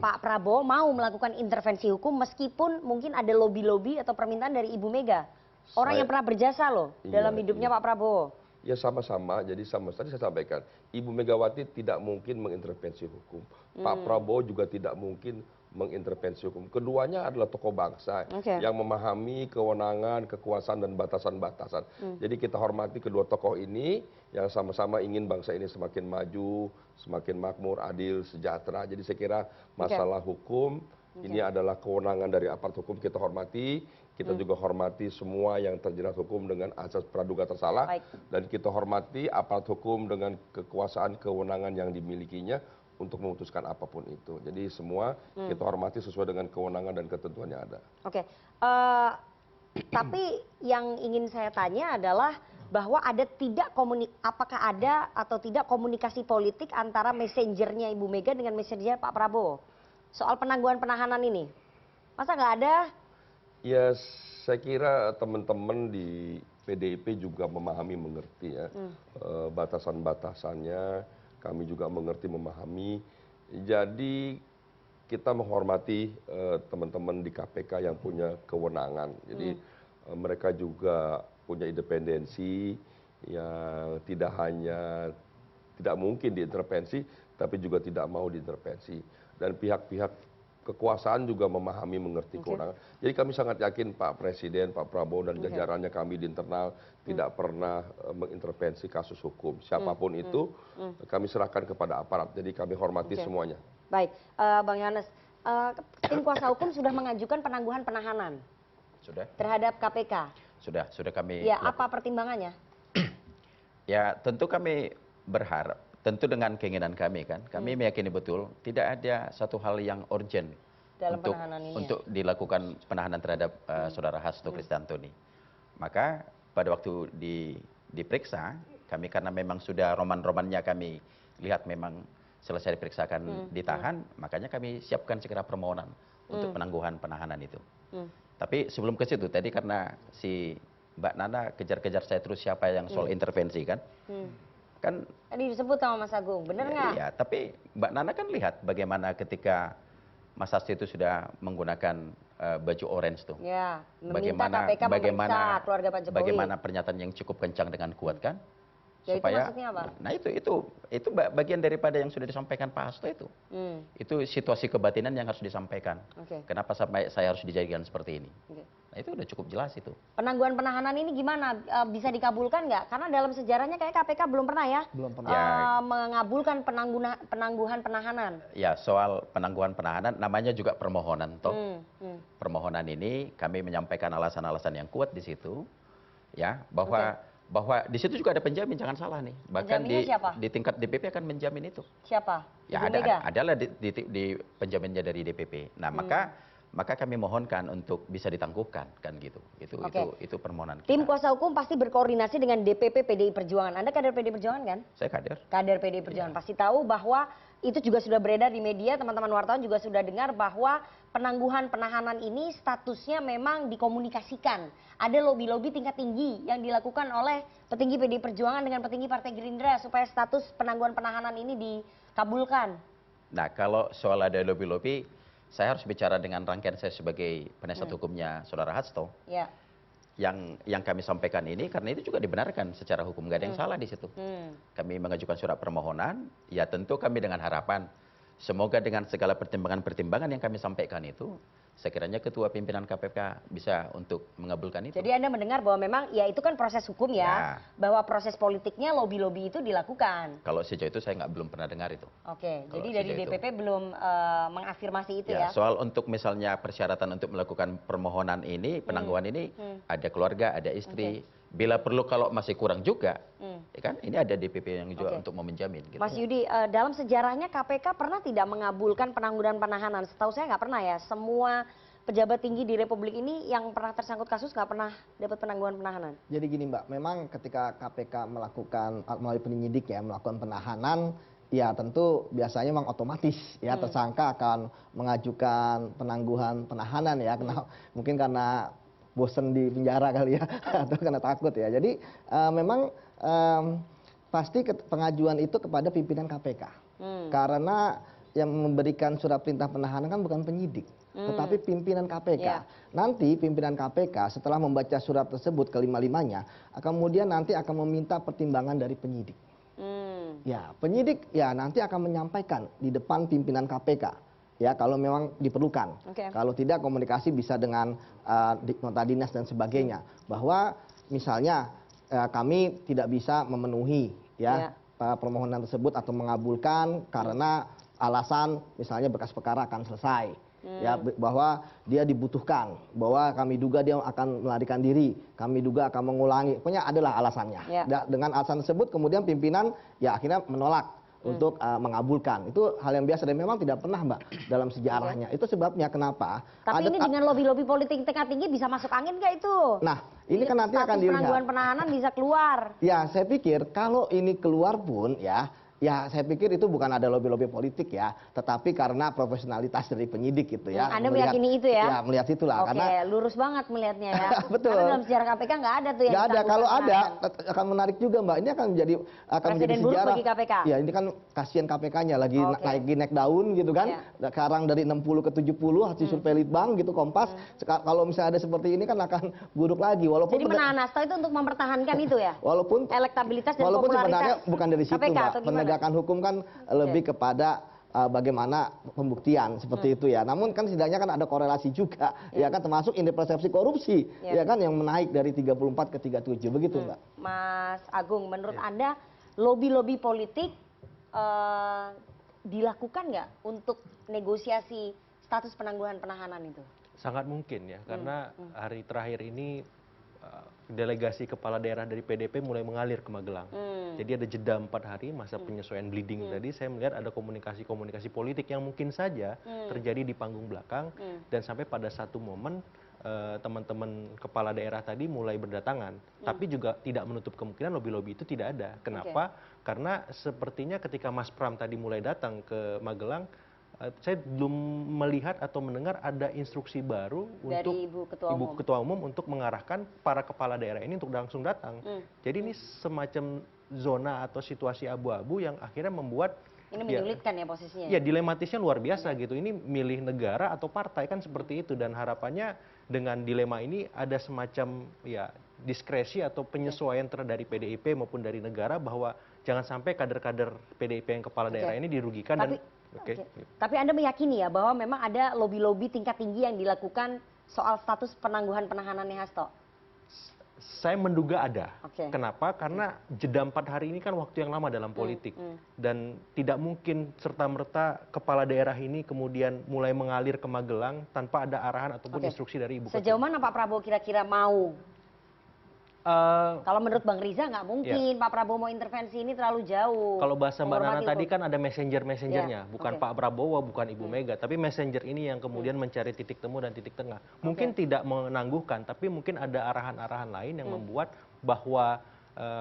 Pak Prabowo mau melakukan intervensi hukum meskipun mungkin ada lobby-lobby atau permintaan dari Ibu Mega. Orang yang pernah berjasa loh dalam hidupnya Pak Prabowo. Ya sama-sama, jadi tadi saya sampaikan, Ibu Megawati tidak mungkin mengintervensi hukum. Pak Prabowo juga tidak mungkin mengintervensi hukum. Keduanya adalah tokoh bangsa yang memahami kewenangan, kekuasaan, dan batasan-batasan. Jadi kita hormati kedua tokoh ini yang sama-sama ingin bangsa ini semakin maju, semakin makmur, adil, sejahtera. Jadi saya kira masalah hukum ini adalah kewenangan dari aparat hukum, kita hormati. Kita juga hormati semua yang terjerat hukum dengan asas praduga bersalah. Dan kita hormati aparat hukum dengan kekuasaan kewenangan yang dimilikinya untuk memutuskan apapun itu. Jadi semua kita hormati sesuai dengan kewenangan dan ketentuan yang ada. Oke, tapi yang ingin saya tanya adalah bahwa apakah ada atau tidak komunikasi politik antara messengernya Ibu Mega dengan messengernya Pak Prabowo soal penangguhan penahanan ini? Masa nggak ada? Ya, saya kira teman-teman di PDIP juga memahami, mengerti ya batasan-batasannya. Kami juga mengerti, memahami. Jadi kita menghormati teman-teman di KPK yang punya kewenangan. Jadi mereka juga punya independensi yang tidak mungkin diintervensi, tapi juga tidak mau diintervensi. Dan pihak-pihak kekuasaan juga memahami, mengerti kewenangan. Jadi kami sangat yakin Pak Presiden, Pak Prabowo dan jajarannya kami di internal tidak pernah mengintervensi kasus hukum. Siapapun itu kami serahkan kepada aparat. Jadi kami hormati semuanya. Baik, Bang Yohanes, tim kuasa hukum sudah mengajukan penangguhan penahanan terhadap KPK. Sudah kami. Ya, apa pertimbangannya? Ya, tentu kami berharap. Tentu dengan keinginan kami kan, kami meyakini betul tidak ada satu hal yang urgent untuk dilakukan penahanan terhadap saudara Hasto Kristianto ini. Maka pada waktu diperiksa, kami karena memang sudah roman-romannya kami lihat memang selesai diperiksakan ditahan, makanya kami siapkan segera permohonan untuk penangguhan penahanan itu. Tapi sebelum ke situ tadi karena si Mbak Nana kejar-kejar saya terus siapa yang soal intervensi kan. Kan tadi disebut sama Mas Agung, benar nggak? Iya, tapi Mbak Nana kan lihat bagaimana ketika Mas Hasto itu sudah menggunakan baju orange tuh. Ya, meminta KPK memeriksa keluarga Pak Jokowi. Bagaimana pernyataan yang cukup kencang dengan kuat kan? Ya, supaya, itu maksudnya apa? Nah itu bagian daripada yang sudah disampaikan Pak Hasto itu. Itu situasi kebatinan yang harus disampaikan. Kenapa sampai saya harus dijadikan seperti ini? Nah itu udah cukup jelas itu. Penangguhan penahanan ini gimana? Bisa dikabulkan nggak? Karena dalam sejarahnya kayak KPK belum pernah ya? Belum pernah. Mengabulkan penangguhan penahanan. Ya, soal penangguhan penahanan namanya juga permohonan toh. Permohonan ini kami menyampaikan alasan-alasan yang kuat di situ. Ya, bahwa di situ juga ada penjamin, jangan salah nih. Bahkan di tingkat DPP akan menjamin itu. Siapa? Ya adalah di penjaminnya dari DPP. Nah maka kami mohonkan untuk bisa ditangguhkan kan gitu. Itu permohonan kita. Tim kuasa hukum pasti berkoordinasi dengan DPP PDI Perjuangan. Anda kader PDI Perjuangan kan? Saya kader. Kader PDI Perjuangan. Pasti tahu bahwa itu juga sudah beredar di media, teman-teman wartawan juga sudah dengar bahwa penangguhan penahanan ini statusnya memang dikomunikasikan. Ada lobby-lobby tingkat tinggi yang dilakukan oleh petinggi PDI Perjuangan dengan petinggi Partai Gerindra supaya status penangguhan penahanan ini dikabulkan. Nah, kalau soal ada lobby-lobby, saya harus bicara dengan rangkaian saya sebagai penasihat hukumnya Saudara Hasto. Ya. Yang kami sampaikan ini karena itu juga dibenarkan secara hukum, nggak ada yang salah di situ. Kami mengajukan surat permohonan, ya tentu kami dengan harapan semoga dengan segala pertimbangan-pertimbangan yang kami sampaikan itu, sekiranya ketua pimpinan KPK bisa untuk mengabulkan itu. Jadi Anda mendengar bahwa memang ya itu kan proses hukum ya, bahwa proses politiknya lobby-lobby itu dilakukan. Kalau sejauh itu saya belum pernah dengar itu. Oke, jadi dari DPP belum mengafirmasi itu ya? Soal untuk misalnya persyaratan untuk melakukan permohonan ini, penangguhan ini, ada keluarga, ada istri. Bila perlu kalau masih kurang juga, ya kan ini ada DPP yang juga untuk mau menjamin. Gitu. Mas Yudi, dalam sejarahnya KPK pernah tidak mengabulkan penangguhan penahanan? Setahu saya nggak pernah ya. Semua pejabat tinggi di Republik ini yang pernah tersangkut kasus nggak pernah dapat penangguhan penahanan. Jadi gini Mbak, memang ketika KPK melakukan melalui penyidik ya melakukan penahanan, ya tentu biasanya memang otomatis ya tersangka akan mengajukan penangguhan penahanan ya, mungkin karena bosen di penjara kali ya atau karena takut ya. Jadi memang pasti pengajuan itu kepada pimpinan KPK karena yang memberikan surat perintah penahanan kan bukan penyidik tetapi pimpinan KPK. Nanti pimpinan KPK setelah membaca surat tersebut kelima-limanya kemudian nanti akan meminta pertimbangan dari penyidik. Ya, penyidik ya nanti akan menyampaikan di depan pimpinan KPK ya kalau memang diperlukan. Kalau tidak komunikasi bisa dengan nota dinas dan sebagainya bahwa misalnya kami tidak bisa memenuhi ya permohonan tersebut atau mengabulkan karena alasan misalnya berkas perkara akan selesai. Ya, bahwa dia dibutuhkan, bahwa kami duga dia akan melarikan diri, kami duga akan mengulangi, pokoknya adalah alasannya. Dengan alasan tersebut kemudian pimpinan ya akhirnya menolak untuk mengabulkan. Itu hal yang biasa dan memang tidak pernah Mbak dalam sejarahnya. Itu sebabnya kenapa. Tapi ini dengan lobby-lobby politik tingkat tinggi bisa masuk angin nggak itu? Nah, ini kan nanti akan dilihat. Penangguhan penahanan bisa keluar. Ya, saya pikir kalau ini keluar pun ya saya pikir itu bukan ada lobby-lobby politik ya, tetapi karena profesionalitas dari penyidik gitu ya. Anda meyakini itu ya? Ya, melihat itulah. Oke, karena lurus banget melihatnya ya. Betul. Karena dalam sejarah KPK nggak ada tuh yang nggak ada. Kalau ada, akan menarik juga Mbak. Ini akan menjadi sejarah. Bagi KPK. Ya, ini kan kasihan KPK-nya lagi naik daun gitu kan. Sekarang dari 60 ke 70 hasil survei Litbang gitu Kompas. Kalau misalnya ada seperti ini kan akan buruk lagi. Walaupun jadi menahan Hasto itu untuk mempertahankan itu ya? Walaupun elektabilitas dan walaupun sebenarnya popularitas bukan dari situ KPK, Mbak. Penegakan hukum kan lebih kepada bagaimana pembuktian seperti itu ya. Namun kan setidaknya kan ada korelasi juga ya kan termasuk indeks persepsi korupsi ya kan yang menaik dari 34 ke 37 begitu Mbak. Mas Agung, menurut Anda lobby-lobby politik dilakukan nggak untuk negosiasi status penangguhan penahanan itu? Sangat mungkin ya, karena hari terakhir ini delegasi kepala daerah dari PDP mulai mengalir ke Magelang. Jadi ada jeda 4 hari masa penyesuaian bleeding tadi, saya melihat ada komunikasi-komunikasi politik yang mungkin saja terjadi di panggung belakang dan sampai pada satu momen teman-teman kepala daerah tadi mulai berdatangan. Tapi juga tidak menutup kemungkinan lobby-lobby itu tidak ada. Kenapa? Karena sepertinya ketika Mas Pram tadi mulai datang ke Magelang, saya belum melihat atau mendengar ada instruksi baru dari untuk Ibu Ketua Umum untuk mengarahkan para kepala daerah ini untuk langsung datang. Jadi ini semacam zona atau situasi abu-abu yang akhirnya membuat ini menyulitkan ya posisinya. Ya, dilematisnya luar biasa gitu. Ini milih negara atau partai kan seperti itu, dan harapannya dengan dilema ini ada semacam ya diskresi atau penyesuaian dari PDIP maupun dari negara bahwa jangan sampai kader-kader PDIP yang kepala daerah ini dirugikan. Tapi Anda meyakini ya bahwa memang ada lobby-lobby tingkat tinggi yang dilakukan soal status penangguhan penahanannya Hasto? Saya menduga ada. Kenapa? Karena jeda 4 hari ini kan waktu yang lama dalam politik. Dan tidak mungkin serta-merta kepala daerah ini kemudian mulai mengalir ke Magelang tanpa ada arahan ataupun instruksi dari Ibu Ketua. Sejauh mana Pak Prabowo kira-kira mau? Kalau menurut Bang Riza nggak mungkin Pak Prabowo mau intervensi, ini terlalu jauh. Kalau bahasa Mbak Nana tadi kan ada messenger-messengernya, bukan Pak Prabowo, bukan Ibu Mega, tapi messenger ini yang kemudian mencari titik temu dan titik tengah. Mungkin tidak menangguhkan, tapi mungkin ada arahan-arahan lain yang membuat bahwa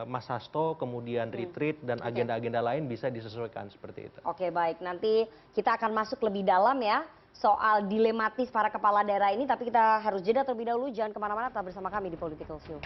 Mas Hasto kemudian retreat dan agenda-agenda lain bisa disesuaikan seperti itu. Oke, baik. Nanti kita akan masuk lebih dalam ya soal dilematis para kepala daerah ini, tapi kita harus jeda terlebih dahulu. Jangan kemana-mana, tetap bersama kami di Political Show.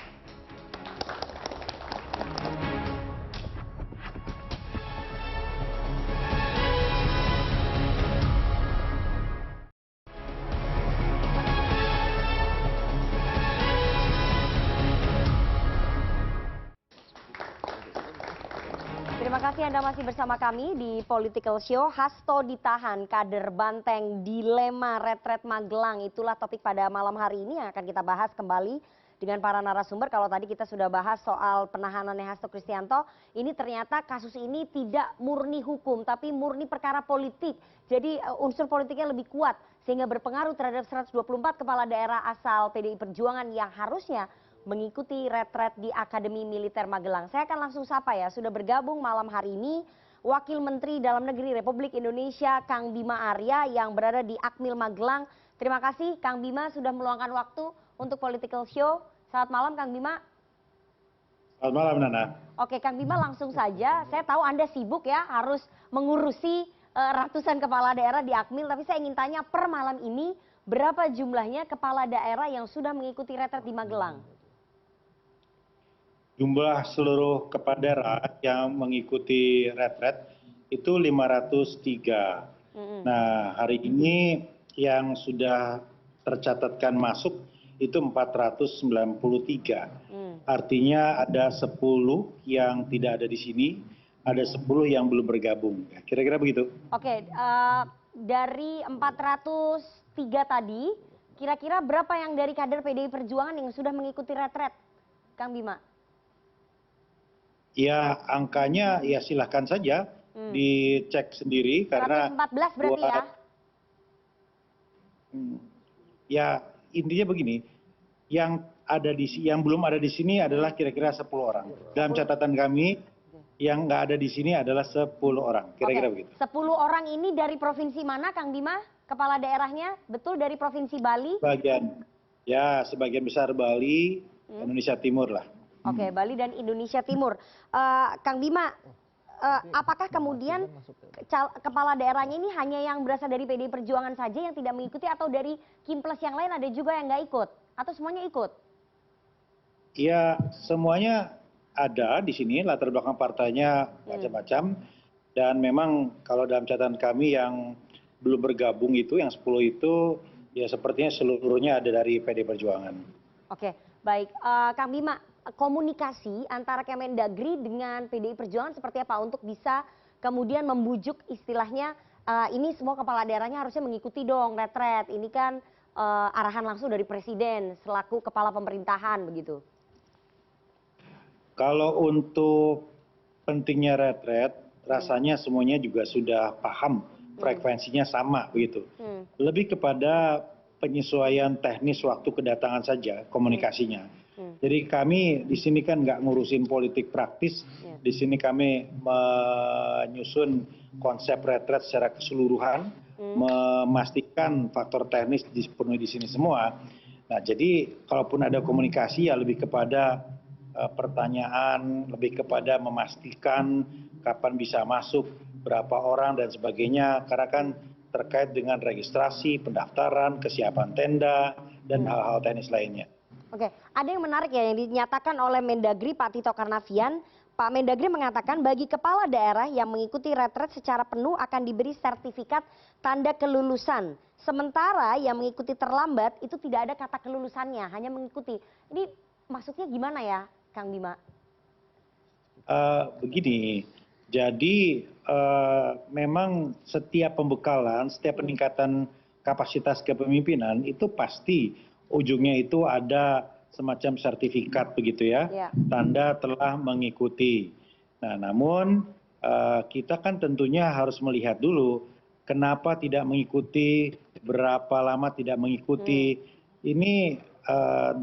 Terima kasih Anda masih bersama kami di Political Show. Hasto ditahan, kader Banteng dilema retret Magelang. Itulah topik pada malam hari ini yang akan kita bahas kembali dengan para narasumber. Kalau tadi kita sudah bahas soal penahanannya Hasto Kristianto, ini ternyata kasus ini tidak murni hukum, tapi murni perkara politik. Jadi unsur politiknya lebih kuat, sehingga berpengaruh terhadap 124 kepala daerah asal PDI Perjuangan yang harusnya mengikuti retret di Akademi Militer Magelang. Saya akan langsung sapa ya, sudah bergabung malam hari ini Wakil Menteri Dalam Negeri Republik Indonesia Kang Bima Arya yang berada di Akmil Magelang. Terima kasih Kang Bima sudah meluangkan waktu untuk Political Show. Selamat malam Kang Bima. Selamat malam, Nana. Oke, Kang Bima langsung saja. Saya tahu Anda sibuk ya, harus mengurusi ratusan kepala daerah di Akmil. Tapi saya ingin tanya, per malam ini berapa jumlahnya kepala daerah yang sudah mengikuti retret di Magelang? Jumlah seluruh kepala daerah yang mengikuti retret itu 503. Nah, hari ini yang sudah tercatatkan masuk itu 493. Artinya ada 10 yang tidak ada di sini, ada 10 yang belum bergabung. Kira-kira begitu. Oke, dari 403 tadi, kira-kira berapa yang dari kader PDI Perjuangan yang sudah mengikuti retret, Kang Bima? Ya, angkanya ya silahkan saja dicek sendiri karena 114 berarti ya? Ya, intinya begini, yang belum ada di sini adalah kira-kira 10 orang. Dalam catatan kami, yang nggak ada di sini adalah 10 orang, kira-kira begitu. 10 orang ini dari provinsi mana, Kang Bima? Kepala daerahnya betul dari provinsi Bali? Sebagian besar Bali, Indonesia Timur lah. Oke, Bali dan Indonesia Timur. Kang Bima, apakah kemudian kepala daerahnya ini hanya yang berasal dari PDI Perjuangan saja yang tidak mengikuti, atau dari Kimples yang lain ada juga yang nggak ikut? Atau semuanya ikut? Ya, semuanya ada di sini, latar belakang partainya macam-macam. Dan memang kalau dalam catatan kami yang belum bergabung itu, yang 10 itu, ya sepertinya seluruhnya ada dari PDI Perjuangan. Oke, baik. Kang Bima, komunikasi antara Kemendagri dengan PDI Perjuangan seperti apa untuk bisa kemudian membujuk istilahnya ini semua kepala daerahnya harusnya mengikuti dong retret, ini kan arahan langsung dari Presiden selaku kepala pemerintahan begitu. Kalau untuk pentingnya retret, rasanya semuanya juga sudah paham frekuensinya sama begitu. Lebih kepada penyesuaian teknis waktu kedatangan saja komunikasinya. Jadi kami di sini kan nggak ngurusin politik praktis, di sini kami menyusun konsep retret secara keseluruhan, memastikan faktor teknis dipenuhi di sini semua. Nah, jadi kalaupun ada komunikasi ya lebih kepada pertanyaan, lebih kepada memastikan kapan bisa masuk, berapa orang dan sebagainya, karena kan terkait dengan registrasi, pendaftaran, kesiapan tenda, dan hal-hal teknis lainnya. Oke, ada yang menarik ya yang dinyatakan oleh Mendagri Pak Tito Karnavian. Pak Mendagri mengatakan bagi kepala daerah yang mengikuti retret secara penuh akan diberi sertifikat tanda kelulusan. Sementara yang mengikuti terlambat itu tidak ada kata kelulusannya, hanya mengikuti. Ini maksudnya gimana ya, Kang Bima? Begini, jadi memang setiap pembekalan, setiap peningkatan kapasitas kepemimpinan itu pasti ujungnya itu ada semacam sertifikat begitu ya, tanda telah mengikuti. Nah, namun kita kan tentunya harus melihat dulu kenapa tidak mengikuti, berapa lama tidak mengikuti. Ini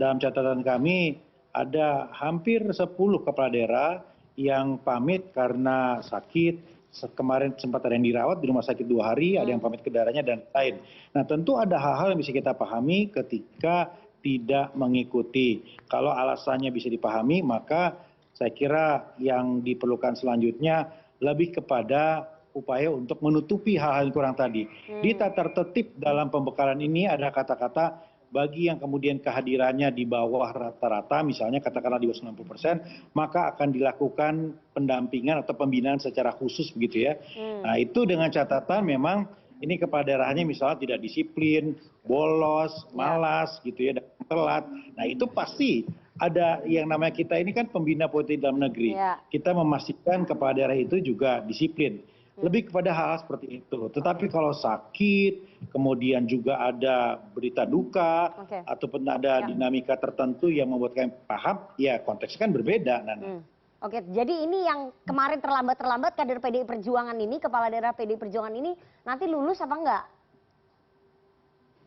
dalam catatan kami ada hampir 10 kepala daerah yang pamit karena sakit. Kemarin sempat ada yang dirawat di rumah sakit 2 hari, ada yang pamit ke daerahnya dan lain. Nah, tentu ada hal-hal yang bisa kita pahami ketika tidak mengikuti. Kalau alasannya bisa dipahami, maka saya kira yang diperlukan selanjutnya lebih kepada upaya untuk menutupi hal-hal yang kurang tadi. Di tata tertib dalam pembekalan ini ada kata-kata bagi yang kemudian kehadirannya di bawah rata-rata, misalnya katakanlah di bawah 90%, maka akan dilakukan pendampingan atau pembinaan secara khusus begitu ya. Nah, itu dengan catatan memang ini kepala daerahnya misalnya tidak disiplin, bolos, malas gitu ya, dan telat. Nah, itu pasti ada yang namanya kita ini kan pembina politik dalam negeri. Kita memastikan kepala daerah itu juga disiplin. Lebih kepada hal-hal seperti itu. Tetapi kalau sakit, kemudian juga ada berita duka, ataupun ada dinamika tertentu yang membuat kami paham, ya konteksnya kan berbeda, Nana. Oke, jadi ini yang kemarin terlambat kader PDI Perjuangan ini, kepala daerah PDI Perjuangan ini, nanti lulus apa enggak?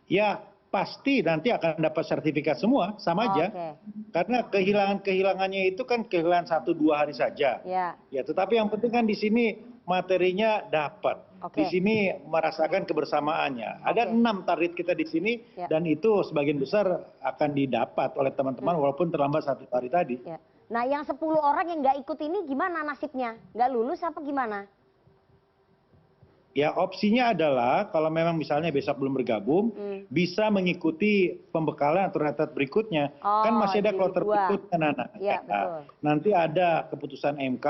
Ya, pasti nanti akan dapat sertifikat semua, sama aja. Karena kehilangannya itu kan kehilangan 1-2 hari saja. Ya, tetapi yang penting kan di sini materinya dapat. Di sini merasakan kebersamaannya. Ada 6 target kita di sini dan itu sebagian besar akan didapat oleh teman-teman walaupun terlambat 1 hari tadi. Nah, yang 10 orang yang nggak ikut ini gimana nasibnya? Nggak lulus apa gimana? Ya, opsinya adalah kalau memang misalnya besok belum bergabung, bisa mengikuti pembekalan atau retret berikutnya. Kan masih ada kloter berikutnya, Nana. Ya, betul. Nanti ada keputusan MK,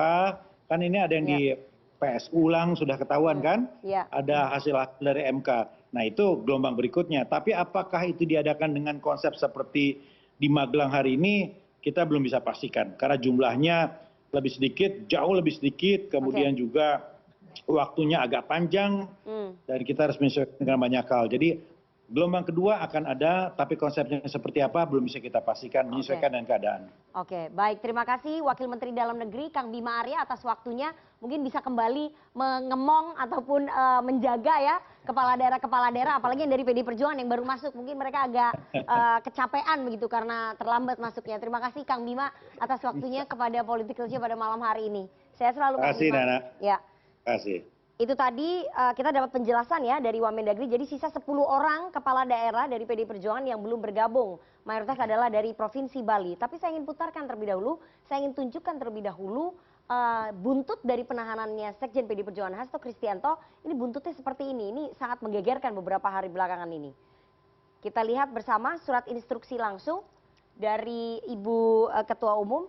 kan ini ada yang di PS ulang sudah ketahuan kan? Ada hasil dari MK. Nah, itu gelombang berikutnya. Tapi apakah itu diadakan dengan konsep seperti di Magelang hari ini, kita belum bisa pastikan. Karena jumlahnya lebih sedikit, jauh lebih sedikit, kemudian juga waktunya agak panjang, dan kita harus menyesuaikan dengan banyak hal. Jadi gelombang kedua akan ada, tapi konsepnya seperti apa belum bisa kita pastikan, menyesuaikan dengan keadaan. Oke, baik. Terima kasih Wakil Menteri Dalam Negeri Kang Bima Arya atas waktunya. Mungkin bisa kembali mengemong ataupun menjaga ya kepala daerah, apalagi yang dari PDI Perjuangan yang baru masuk. Mungkin mereka agak kecapean begitu karena terlambat masuknya. Terima kasih Kang Bima atas waktunya kepada Political Show pada malam hari ini. Saya selalu Terima kasih, Nana. Ya. Terima kasih. Itu tadi kita dapat penjelasan ya dari Wamendagri. Jadi sisa 10 orang kepala daerah dari PDI Perjuangan yang belum bergabung. Mayoritas adalah dari Provinsi Bali. Tapi saya ingin putarkan terlebih dahulu, saya ingin tunjukkan terlebih dahulu buntut dari penahanannya Sekjen PDI Perjuangan Hasto Kristianto. Ini buntutnya seperti ini. Ini sangat menggegerkan beberapa hari belakangan ini. Kita lihat bersama surat instruksi langsung dari Ibu Ketua Umum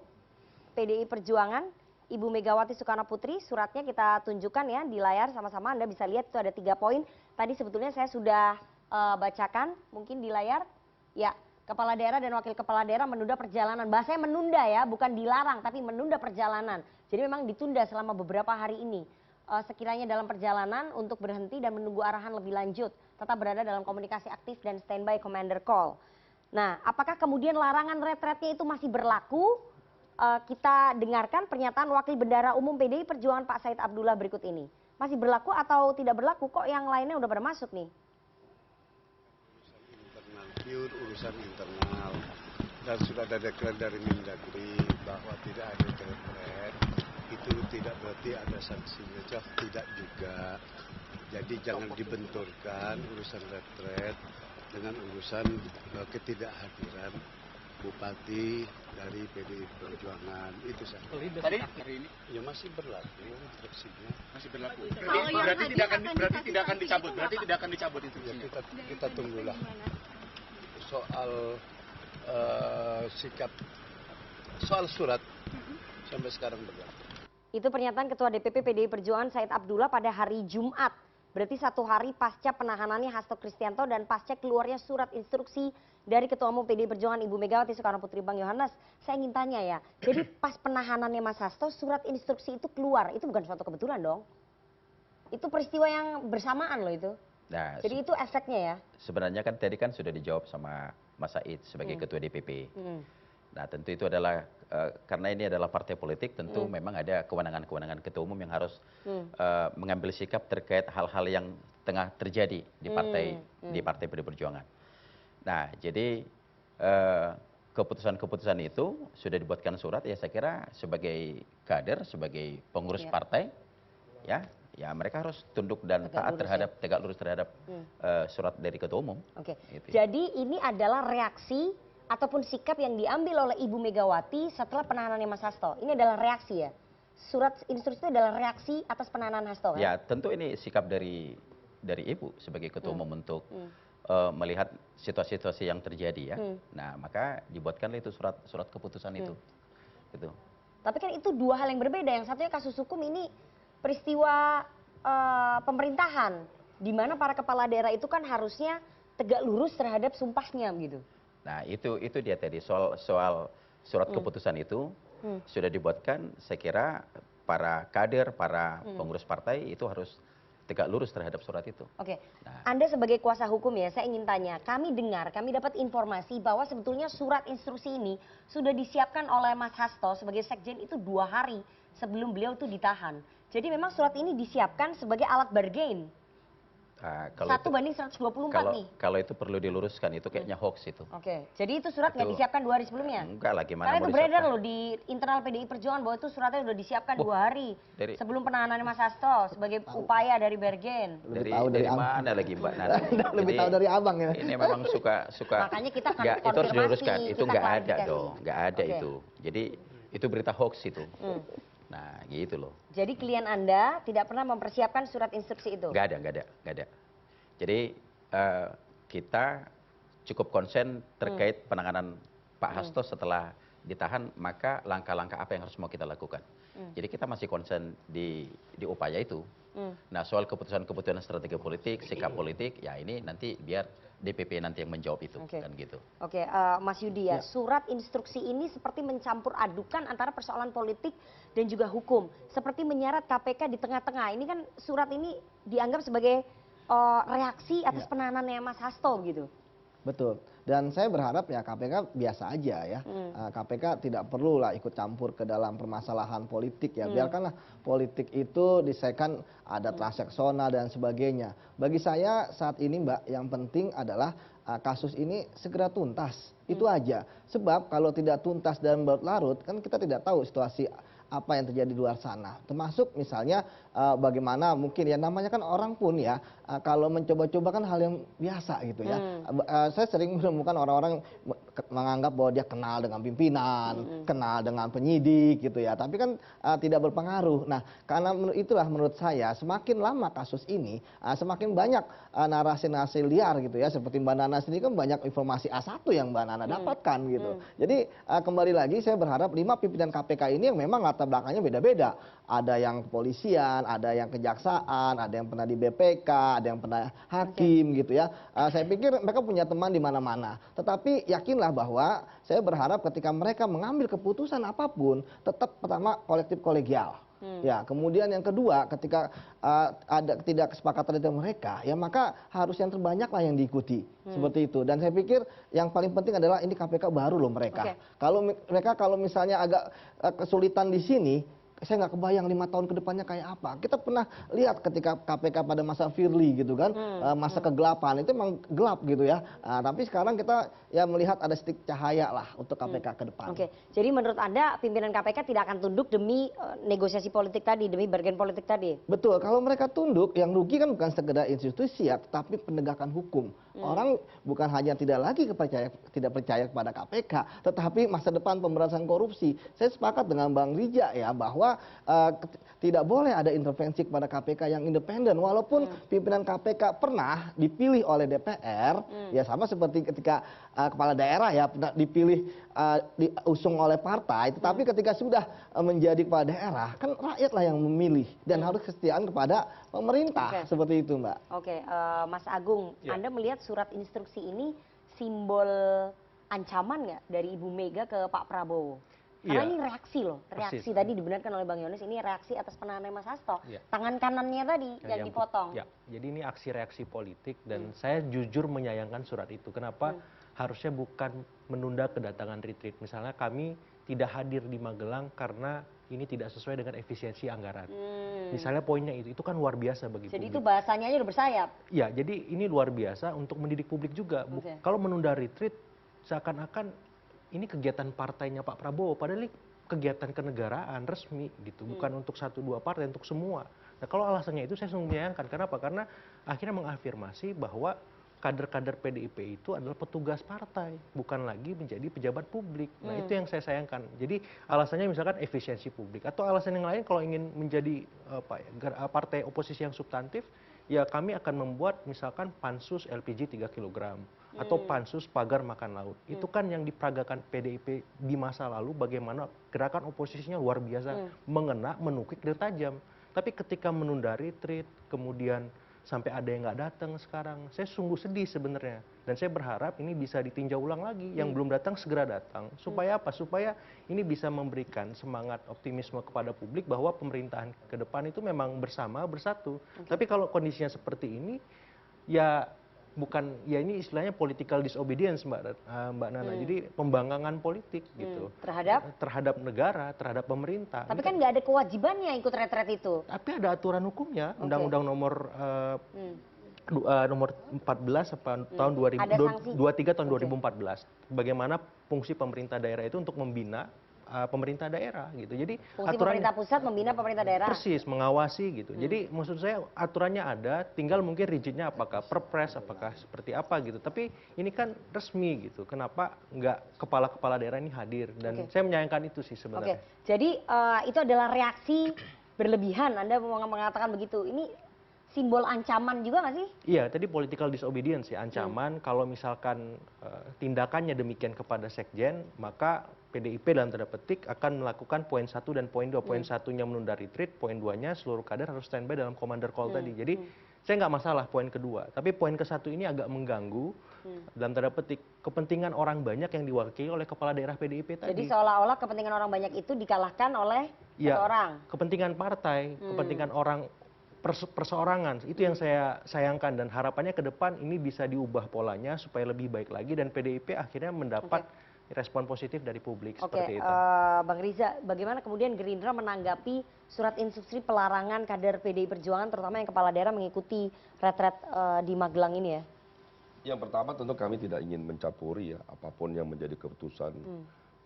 PDI Perjuangan, Ibu Megawati Soekarno Putri. Suratnya kita tunjukkan ya di layar sama-sama. Anda bisa lihat itu ada 3 poin. Tadi sebetulnya saya sudah bacakan mungkin di layar. Ya, kepala daerah dan wakil kepala daerah menunda perjalanan. Bahasanya menunda ya, bukan dilarang tapi menunda perjalanan. Jadi memang ditunda selama beberapa hari ini. Sekiranya dalam perjalanan untuk berhenti dan menunggu arahan lebih lanjut. Tetap berada dalam komunikasi aktif dan standby commander call. Nah, apakah kemudian larangan retretnya itu masih berlaku? Kita dengarkan pernyataan Wakil Bendahara Umum PDI Perjuangan Pak Said Abdullah berikut ini. Masih berlaku atau tidak berlaku? Kok yang lainnya udah pada masuk nih? Urusan internal. Dan sudah ada deklarasi dari Mendagri bahwa tidak ada retret. Itu tidak berarti ada sanksinya. Tidak juga. Jadi jangan dibenturkan urusan retret dengan urusan ketidakhadiran Bupati dari PDI Perjuangan. Itu saja. Tadi hari ini ya masih berlaku instruksinya. Masih berlaku. Berarti tidak akan dicabut. Berarti tidak akan dicabut itu. Ya, kita tunggulah. Soal sikap, soal surat sampai sekarang berlaku. Itu pernyataan Ketua DPP PDI Perjuangan Said Abdullah pada hari Jumat. Berarti 1 hari pasca penahanannya Hasto Kristianto dan pasca keluarnya surat instruksi dari Ketua Umum PDI Perjuangan Ibu Megawati Soekarno Putri. Bang Yohanes, saya ingin tanya ya. Jadi pas penahanannya Mas Hasto, surat instruksi itu keluar. Itu bukan suatu kebetulan dong. Itu peristiwa yang bersamaan loh itu. Nah, jadi itu efeknya ya. Sebenarnya kan tadi kan sudah dijawab sama Mas Said sebagai Ketua DPP. Nah, tentu itu adalah karena ini adalah partai politik, tentu memang ada kewenangan-kewenangan ketua umum yang harus mengambil sikap terkait hal-hal yang tengah terjadi di partai PDI Perjuangan. Nah, jadi keputusan-keputusan itu sudah dibuatkan surat ya, saya kira sebagai kader, sebagai pengurus partai ya mereka harus tunduk dan taat terhadap tegak lurus terhadap surat dari ketua umum. Oke. Gitu. Jadi ini adalah reaksi ataupun sikap yang diambil oleh Ibu Megawati setelah penahanannya Mas Hasto. Ini adalah reaksi ya. Surat instruksi itu adalah reaksi atas penahanan Hasto kan? Ya, tentu ini sikap dari Ibu sebagai ketua umum untuk melihat situasi-situasi yang terjadi ya. Nah, maka dibuatkanlah itu surat keputusan itu. Gitu. Tapi kan itu 2 hal yang berbeda. Yang satunya kasus hukum, ini peristiwa pemerintahan di mana para kepala daerah itu kan harusnya tegak lurus terhadap sumpahnya gitu. Nah, itu dia tadi soal surat keputusan itu sudah dibuatkan, saya kira para kader, para pengurus partai itu harus tegak lurus terhadap surat itu. Oke. Nah, Anda sebagai kuasa hukum ya, saya ingin tanya, kami dapat informasi bahwa sebetulnya surat instruksi ini sudah disiapkan oleh Mas Hasto sebagai sekjen itu 2 hari sebelum beliau itu ditahan. Jadi memang surat ini disiapkan sebagai alat bargain. 1/124 nih. Kalau itu perlu diluruskan, itu kayaknya hoax itu. Oke, jadi itu surat nggak disiapkan 2 hari sebelumnya? Enggak lah, gimana karena mau itu beredar loh di internal PDI Perjuangan bahwa itu suratnya sudah disiapkan 2 hari sebelum penahanan Mas Hasto sebagai upaya dari bergen. Dari mana lagi Mbak Nana? Lebih tahu dari abang ya. Ini memang suka. Makanya kita akan itu harus diluruskan, itu nggak ada klarifikasi. dong, nggak ada itu. Jadi Itu berita hoax itu. Nah, gitu loh. Jadi klien Anda tidak pernah mempersiapkan surat instruksi itu? Nggak ada. Jadi kita cukup konsen terkait penanganan Pak Hasto setelah ditahan, maka langkah-langkah apa yang harus mau kita lakukan. Jadi kita masih konsen di upaya itu. Nah, soal keputusan-keputusan strategi politik, sikap politik, ya ini nanti biar DPP nanti yang menjawab itu, kan gitu. Oke, Mas Yudi ya, surat instruksi ini seperti mencampur adukan antara persoalan politik dan juga hukum, seperti menyeret KPK di tengah-tengah. Ini kan surat ini dianggap sebagai reaksi atas penahanannya Mas Hasto gitu. Betul. Dan saya berharap ya KPK biasa aja ya. KPK tidak perlulah ikut campur ke dalam permasalahan politik ya. Biarkanlah politik itu diselesaikan, ada transaksional dan sebagainya. Bagi saya saat ini Mbak, yang penting adalah kasus ini segera tuntas. Itu aja. Sebab kalau tidak tuntas dan berlarut kan kita tidak tahu situasi apa yang terjadi di luar sana. Termasuk misalnya bagaimana mungkin ya, namanya kan orang pun ya, kalau mencoba-coba kan hal yang biasa gitu ya. Saya sering menemukan orang-orang menganggap bahwa dia kenal dengan pimpinan, kenal dengan penyidik gitu ya. Tapi kan tidak berpengaruh. Nah, karena itulah menurut saya semakin lama kasus ini, semakin banyak narasi-narasi liar gitu ya. Seperti Mbak Nana sendiri kan banyak informasi A1 yang Mbak Nana dapatkan gitu. Jadi kembali lagi saya berharap 5 pimpinan KPK ini yang memang latar belakangnya beda-beda. Ada yang kepolisian, ada yang kejaksaan, ada yang pernah di BPK, ada yang pernah hakim gitu ya. Saya pikir mereka punya teman di mana-mana. Tetapi yakinlah bahwa saya berharap ketika mereka mengambil keputusan apapun, tetap pertama kolektif kolegial. Ya, kemudian yang kedua ketika ada tidak kesepakatan dari mereka, ya maka harus yang terbanyak lah yang diikuti. Seperti itu. Dan saya pikir yang paling penting adalah ini KPK baru loh mereka. Kalau misalnya agak kesulitan di sini, saya nggak kebayang 5 tahun ke depannya kayak apa. Kita pernah lihat ketika KPK pada masa Firly gitu kan, masa kegelapan itu memang gelap gitu ya. Tapi sekarang kita ya melihat ada sedikit cahaya lah untuk KPK ke depan. Oke, jadi menurut Anda pimpinan KPK tidak akan tunduk demi negosiasi politik tadi, demi bargain politik tadi? Betul, kalau mereka tunduk, yang rugi kan bukan sekedar institusi ya, tapi penegakan hukum. Orang bukan hanya tidak lagi tidak percaya kepada KPK, tetapi masa depan pemberantasan korupsi. Saya sepakat dengan Bang Rija ya bahwa tidak boleh ada intervensi kepada KPK yang independen. Walaupun pimpinan KPK pernah dipilih oleh DPR, ya sama seperti ketika kepala daerah ya pernah dipilih diusung oleh partai, tetapi ketika sudah menjadi kepala daerah, kan rakyatlah yang memilih dan harus kesetiaan kepada pemerintah. Seperti itu, Mbak. Oke, Mas Agung, Anda melihat surat instruksi ini simbol ancaman nggak dari Ibu Mega ke Pak Prabowo? Karena ini reaksi loh, reaksi tadi dibenarkan oleh Bang Yones, ini reaksi atas penahanan Mas Hasto. Tangan kanannya tadi yang dipotong. Jadi ini aksi reaksi politik dan saya jujur menyayangkan surat itu. Kenapa? Harusnya bukan menunda kedatangan retreat. Misalnya kami tidak hadir di Magelang karena ini tidak sesuai dengan efisiensi anggaran. Misalnya poinnya itu kan luar biasa bagi publik. Jadi itu bahasanya udah bersayap? Ya, jadi ini luar biasa untuk mendidik publik juga. Kalau menunda retreat seakan-akan ini kegiatan partainya Pak Prabowo, padahal ini kegiatan kenegaraan resmi gitu, bukan untuk 1-2 partai, untuk semua. Nah kalau alasannya itu saya sungguh menyayangkan. Kenapa? Karena akhirnya mengafirmasi bahwa kader-kader PDIP itu adalah petugas partai, bukan lagi menjadi pejabat publik. Nah itu yang saya sayangkan. Jadi alasannya misalkan efisiensi publik, atau alasan yang lain kalau ingin menjadi partai oposisi yang substantif, ya kami akan membuat misalkan pansus LPG 3 kg atau pansus pagar makan laut. Itu kan yang diperagakan PDIP di masa lalu, bagaimana gerakan oposisinya luar biasa, mengena, menukik dan tajam. Tapi ketika menunda retreat, kemudian sampai ada yang nggak datang sekarang, saya sungguh sedih sebenarnya. Dan saya berharap ini bisa ditinjau ulang lagi, yang belum datang segera datang. Supaya apa? Supaya ini bisa memberikan semangat optimisme kepada publik bahwa pemerintahan ke depan itu memang bersama, bersatu. Tapi kalau kondisinya seperti ini, ya bukan, ya ini istilahnya political disobedience Mbak Nana. Jadi pembangkangan politik gitu. Terhadap negara, terhadap pemerintah. Tapi kan nggak ada kewajibannya ikut retret itu. Tapi ada aturan hukumnya, Undang-Undang nomor 14 tahun 23 tahun 2014. Bagaimana fungsi pemerintah daerah itu untuk membina pemerintah daerah gitu. Jadi fungsi pemerintah pusat membina pemerintah daerah. Persis, mengawasi gitu. Jadi maksud saya aturannya ada, tinggal mungkin rigidnya apakah perpres, apakah seperti apa gitu. Tapi ini kan resmi gitu. Kenapa nggak kepala-kepala daerah ini hadir? Dan saya menyayangkan itu sih sebenarnya. Jadi itu adalah reaksi berlebihan. Anda mau mengatakan begitu. Ini simbol ancaman juga nggak sih? Iya, tadi political disobedience ya, ancaman kalau misalkan tindakannya demikian kepada sekjen, maka PDIP dalam tanda petik akan melakukan poin 1 dan poin 2. Poin 1-nya menunda retreat, poin 2-nya seluruh kader harus standby dalam commander call tadi. Jadi saya nggak masalah poin kedua, tapi poin ke-1 ini agak mengganggu dalam tanda petik kepentingan orang banyak yang diwakili oleh kepala daerah PDIP tadi. Jadi seolah-olah kepentingan orang banyak itu dikalahkan oleh seorang. Kepentingan partai, kepentingan orang perseorangan, itu yang saya sayangkan dan harapannya ke depan ini bisa diubah polanya supaya lebih baik lagi dan PDIP akhirnya mendapat respon positif dari publik seperti itu. Bang Riza, bagaimana kemudian Gerindra menanggapi surat instruksi pelarangan kader PDI Perjuangan terutama yang kepala daerah mengikuti retret di Magelang ini ya? Yang pertama tentu kami tidak ingin mencampuri ya apapun yang menjadi keputusan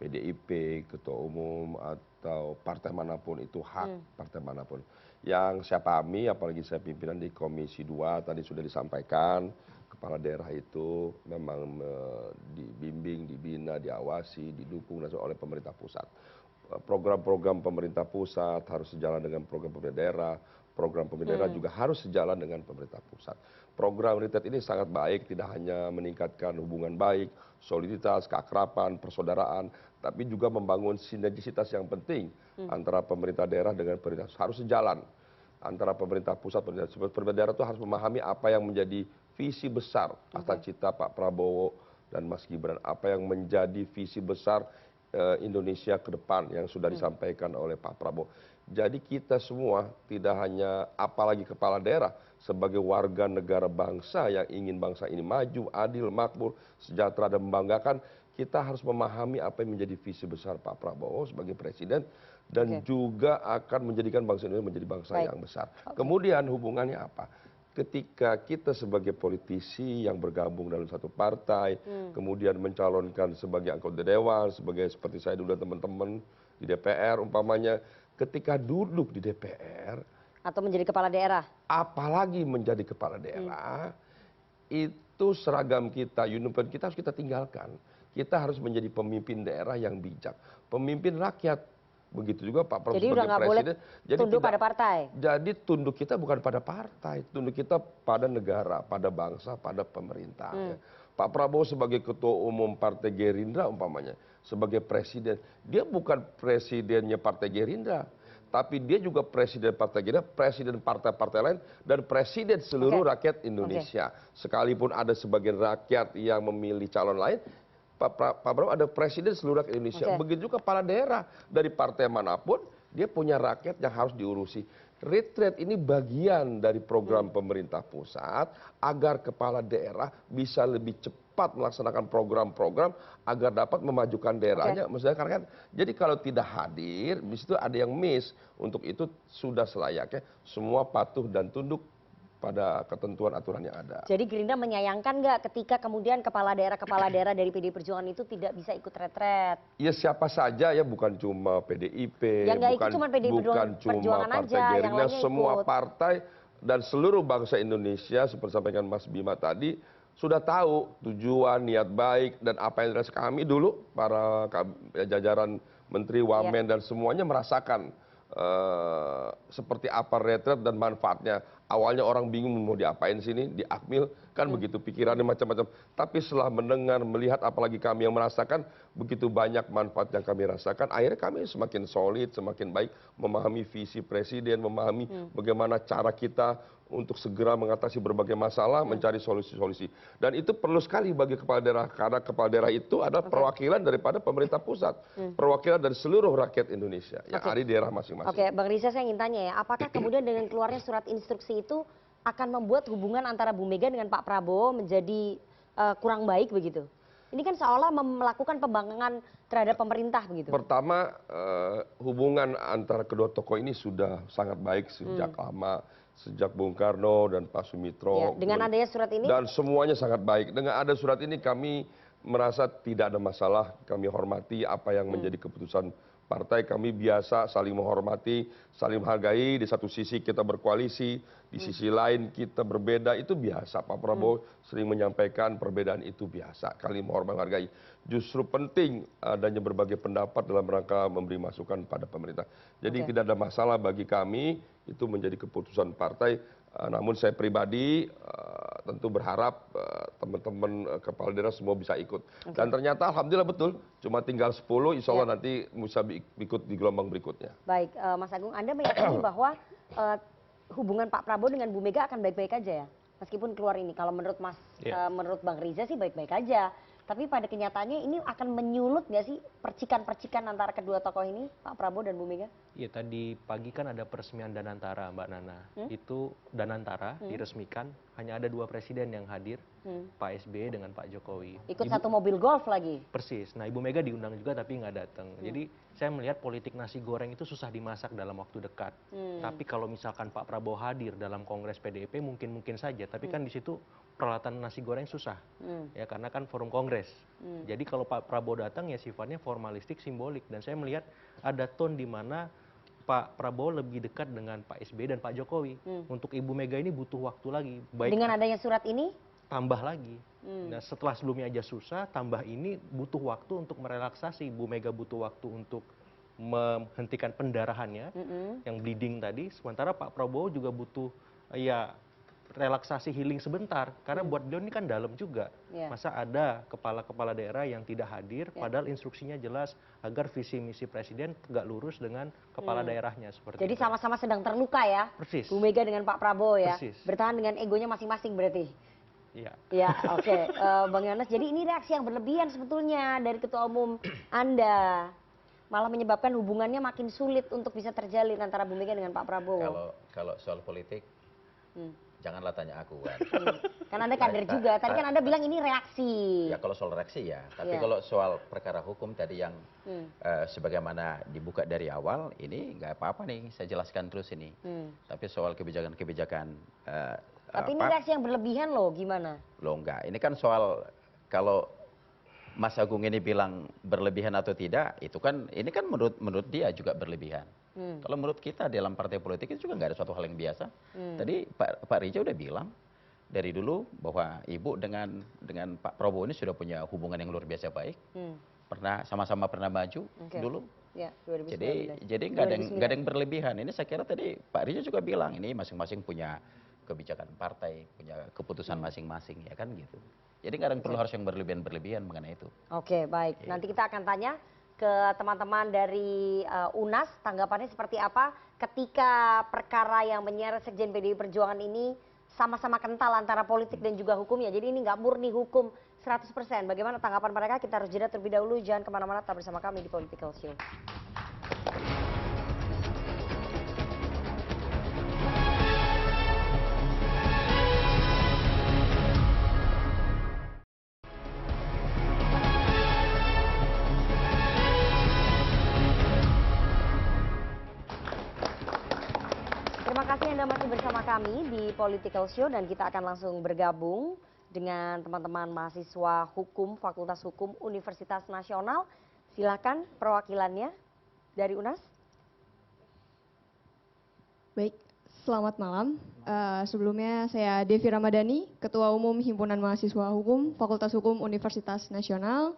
PDIP, ketua umum atau partai manapun, itu hak partai manapun. Yang saya pahami, apalagi saya pimpinan di Komisi 2 tadi sudah disampaikan, kepala daerah itu memang dibimbing, dibina, diawasi, didukung oleh pemerintah pusat. Program-program pemerintah pusat harus sejalan dengan program pemerintah daerah, program pemerintah daerah juga harus sejalan dengan pemerintah pusat. Program retret ini sangat baik, tidak hanya meningkatkan hubungan baik, soliditas, keakraban, persaudaraan, tapi juga membangun sinergisitas yang penting antara pemerintah daerah dengan pemerintah. Harus sejalan antara pemerintah pusat, pemerintah daerah itu harus memahami apa yang menjadi visi besar atas cita Pak Prabowo dan Mas Gibran, apa yang menjadi visi besar Indonesia ke depan yang sudah disampaikan oleh Pak Prabowo. Jadi kita semua tidak hanya apalagi kepala daerah sebagai warga negara bangsa yang ingin bangsa ini maju, adil, makmur, sejahtera dan membanggakan, kita harus memahami apa yang menjadi visi besar Pak Prabowo sebagai presiden dan juga akan menjadikan bangsa Indonesia menjadi bangsa yang besar. Kemudian hubungannya apa? Ketika kita sebagai politisi yang bergabung dalam satu partai, kemudian mencalonkan sebagai anggota dewan, seperti saya dulu dan teman-teman di DPR umpamanya, ketika duduk di DPR atau menjadi kepala daerah, apalagi menjadi kepala daerah, itu seragam kita, uniform kita harus kita tinggalkan. Kita harus menjadi pemimpin daerah yang bijak, pemimpin rakyat. Begitu juga Pak Prabowo sebagai presiden. Jadi tunduk pada partai. Jadi tunduk kita bukan pada partai, tunduk kita pada negara, pada bangsa, pada pemerintah. Ya. Pak Prabowo sebagai ketua umum Partai Gerindra umpamanya, sebagai presiden, dia bukan presidennya Partai Gerindra, tapi dia juga presiden Partai Gerindra, presiden partai-partai lain, dan presiden seluruh rakyat Indonesia. Sekalipun ada sebagian rakyat yang memilih calon lain, Pak Prabowo ada presiden seluruh rakyat Indonesia. Begitu juga kepala daerah dari partai manapun, dia punya rakyat yang harus diurusi. Retret ini bagian dari program pemerintah pusat agar kepala daerah bisa lebih cepat melaksanakan program-program agar dapat memajukan daerahnya. Maksudnya karena kan, jadi kalau tidak hadir, di situ ada yang miss. Untuk itu sudah selayaknya semua patuh dan tunduk pada ketentuan aturan yang ada. Jadi Gerindra menyayangkan nggak ketika kemudian kepala daerah dari PDI Perjuangan itu tidak bisa ikut retret? Ya siapa saja ya, bukan cuma PDIP, yang bukan cuma PDI Perjuangan Partai aja, Gerindra, semua ikut. Partai dan seluruh bangsa Indonesia seperti sampaikan Mas Bima tadi sudah tahu tujuan, niat baik dan apa yang dirasakan kami dulu para jajaran Menteri Wamen dan semuanya merasakan seperti apa retret dan manfaatnya. Awalnya orang bingung mau diapain sini, di Akmil kan begitu pikirannya macam-macam. Tapi setelah mendengar, melihat, apalagi kami yang merasakan begitu banyak manfaat yang kami rasakan, akhirnya kami semakin solid, semakin baik memahami visi presiden, memahami bagaimana cara kita untuk segera mengatasi berbagai masalah, mencari solusi-solusi. Dan itu perlu sekali bagi kepala daerah, karena kepala daerah itu adalah perwakilan daripada pemerintah pusat, perwakilan dari seluruh rakyat Indonesia yang ada di daerah masing-masing. Oke, Bang Riza, saya ingin tanya ya, apakah kemudian dengan keluarnya surat instruksi itu akan membuat hubungan antara Bu Mega dengan Pak Prabowo menjadi kurang baik begitu? Ini kan seolah melakukan pembangkangan terhadap pemerintah begitu. Pertama, hubungan antara kedua tokoh ini sudah sangat baik sejak lama. Sejak Bung Karno dan Pak Sumitro. Ya, dengan adanya surat ini? Dan semuanya sangat baik. Dengan ada surat ini kami merasa tidak ada masalah, kami hormati apa yang menjadi keputusan partai, kami biasa saling menghormati, saling menghargai, di satu sisi kita berkoalisi, di sisi lain kita berbeda, itu biasa. Pak Prabowo sering menyampaikan perbedaan itu biasa, kami menghargai. Justru penting adanya berbagai pendapat dalam rangka memberi masukan pada pemerintah. Jadi tidak ada masalah bagi kami, itu menjadi keputusan partai. Namun saya pribadi tentu berharap teman-teman kepala daerah semua bisa ikut. Dan ternyata alhamdulillah betul, cuma tinggal 10, insya Allah nanti bisa ikut di gelombang berikutnya. Baik, Mas Agung, Anda meyakini bahwa hubungan Pak Prabowo dengan Bu Mega akan baik-baik aja ya? Meskipun keluar ini, kalau menurut menurut Bang Riza sih baik-baik aja. Tapi pada kenyataannya ini akan menyulut nggak sih percikan-percikan antara kedua tokoh ini, Pak Prabowo dan Bu Mega? Iya, tadi pagi kan ada peresmian Danantara, Mbak Nana. Itu Danantara diresmikan, hanya ada 2 presiden yang hadir, Pak SBY dengan Pak Jokowi. Ikut satu mobil golf lagi? Persis. Nah, Ibu Mega diundang juga tapi nggak datang. Jadi saya melihat politik nasi goreng itu susah dimasak dalam waktu dekat. Tapi kalau misalkan Pak Prabowo hadir dalam Kongres PDIP mungkin saja. Tapi kan di situ peralatan nasi goreng susah, ya karena kan forum kongres. Jadi kalau Pak Prabowo datang ya sifatnya formalistik, simbolik. Dan saya melihat ada tone di mana Pak Prabowo lebih dekat dengan Pak SBY dan Pak Jokowi. Untuk Ibu Mega ini butuh waktu lagi. Baik dengan adanya surat ini? Tambah lagi. Nah, setelah sebelumnya aja susah, tambah ini butuh waktu untuk merelaksasi. Bu Mega butuh waktu untuk menghentikan pendarahannya yang bleeding tadi. Sementara Pak Prabowo juga butuh relaksasi healing sebentar. Karena buat beliau ini kan dalam juga. Masa ada kepala-kepala daerah yang tidak hadir, padahal instruksinya jelas agar visi misi presiden tegak lurus dengan kepala daerahnya. Jadi sama-sama sedang terluka ya? Persis. Bu Mega dengan Pak Prabowo ya? Persis. Bertahan dengan egonya masing-masing berarti? Iya. Ya, oke. Bang Yones, jadi ini reaksi yang berlebihan sebetulnya dari Ketua Umum Anda. Malah menyebabkan hubungannya makin sulit untuk bisa terjalin antara Bu Mega dengan Pak Prabowo. Kalau soal politik, janganlah tanya aku kan. Kan Anda kader juga, tadi kan Anda bilang ini reaksi. Ya kalau soal reaksi ya, tapi kalau soal perkara hukum tadi yang sebagaimana dibuka dari awal, ini nggak apa-apa nih, saya jelaskan terus ini. Tapi soal kebijakan-kebijakan tapi ini reaksi yang berlebihan loh, gimana? Loh enggak, ini kan soal kalau Mas Agung ini bilang berlebihan atau tidak, itu kan ini kan menurut dia juga berlebihan. Kalau menurut kita dalam partai politik itu juga nggak ada suatu hal yang biasa. Tadi Pak Riza udah bilang dari dulu bahwa Ibu dengan Pak Prabowo ini sudah punya hubungan yang luar biasa baik. Sama-sama pernah maju dulu. Ya, jadi nggak ada yang berlebihan. Ini saya kira tadi Pak Riza juga bilang ini masing-masing punya kebijakan partai, punya keputusan masing-masing, ya kan gitu. Jadi nggak ada yang perlu harus yang berlebihan mengenai itu. Oke, baik. Nanti kita akan tanya ke teman-teman dari UNAS, tanggapannya seperti apa ketika perkara yang menyeret Sekjen PDI Perjuangan ini sama-sama kental antara politik dan juga hukumnya. Jadi ini nggak murni hukum 100%. Bagaimana tanggapan mereka? Kita harus jeda terlebih dahulu. Jangan kemana-mana, tetap bersama kami di Political Show. Terima kasih Anda masih bersama kami di Political Show dan kita akan langsung bergabung dengan teman-teman mahasiswa hukum Fakultas Hukum Universitas Nasional. Silakan perwakilannya dari UNAS. Baik, selamat malam. Sebelumnya saya Devi Ramadhani, Ketua Umum Himpunan Mahasiswa Hukum Fakultas Hukum Universitas Nasional.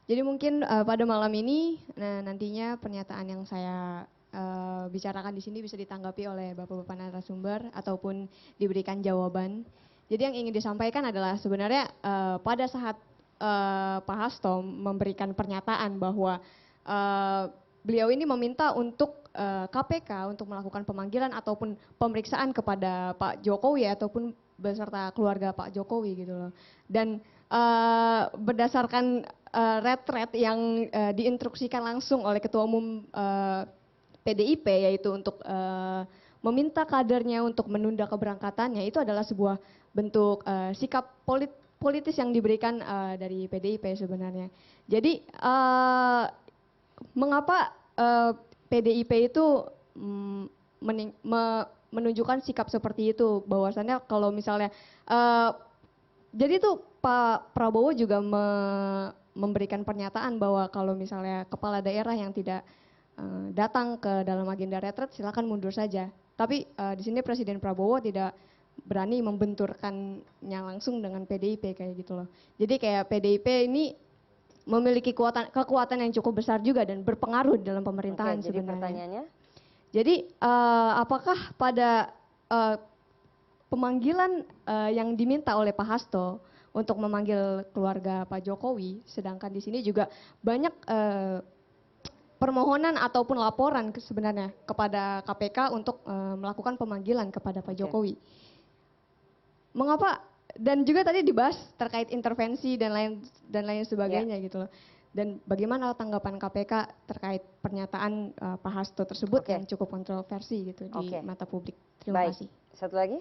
Jadi mungkin pada malam ini nantinya pernyataan yang saya bicarakan di sini bisa ditanggapi oleh bapak-bapak narasumber ataupun diberikan jawaban. Jadi yang ingin disampaikan adalah sebenarnya pada saat Pak Hasto memberikan pernyataan bahwa beliau ini meminta untuk KPK untuk melakukan pemanggilan ataupun pemeriksaan kepada Pak Jokowi ataupun beserta keluarga Pak Jokowi gitu loh. Dan berdasarkan red yang diinstruksikan langsung oleh Ketua Umum PDIP yaitu untuk meminta kadernya untuk menunda keberangkatannya, itu adalah sebuah bentuk sikap politis yang diberikan dari PDIP sebenarnya. Jadi mengapa PDIP itu menunjukkan sikap seperti itu, bahwasannya kalau misalnya jadi itu Pak Prabowo juga memberikan pernyataan bahwa kalau misalnya kepala daerah yang tidak datang ke dalam agenda retret silakan mundur saja. Tapi di sini Presiden Prabowo tidak berani membenturkannya langsung dengan PDIP kayak gitu loh. Jadi kayak PDIP ini memiliki kekuatan yang cukup besar juga dan berpengaruh dalam pemerintahan sebenarnya. Jadi pertanyaannya? Jadi apakah pada pemanggilan yang diminta oleh Pak Hasto untuk memanggil keluarga Pak Jokowi, sedangkan di sini juga banyak permohonan ataupun laporan sebenarnya kepada KPK untuk melakukan pemanggilan kepada Pak Jokowi. Mengapa? Dan juga tadi dibahas terkait intervensi dan lain sebagainya gitu loh. Dan bagaimana tanggapan KPK terkait pernyataan Pak Hasto tersebut yang cukup kontroversi gitu di mata publik. Terima kasih. Satu lagi.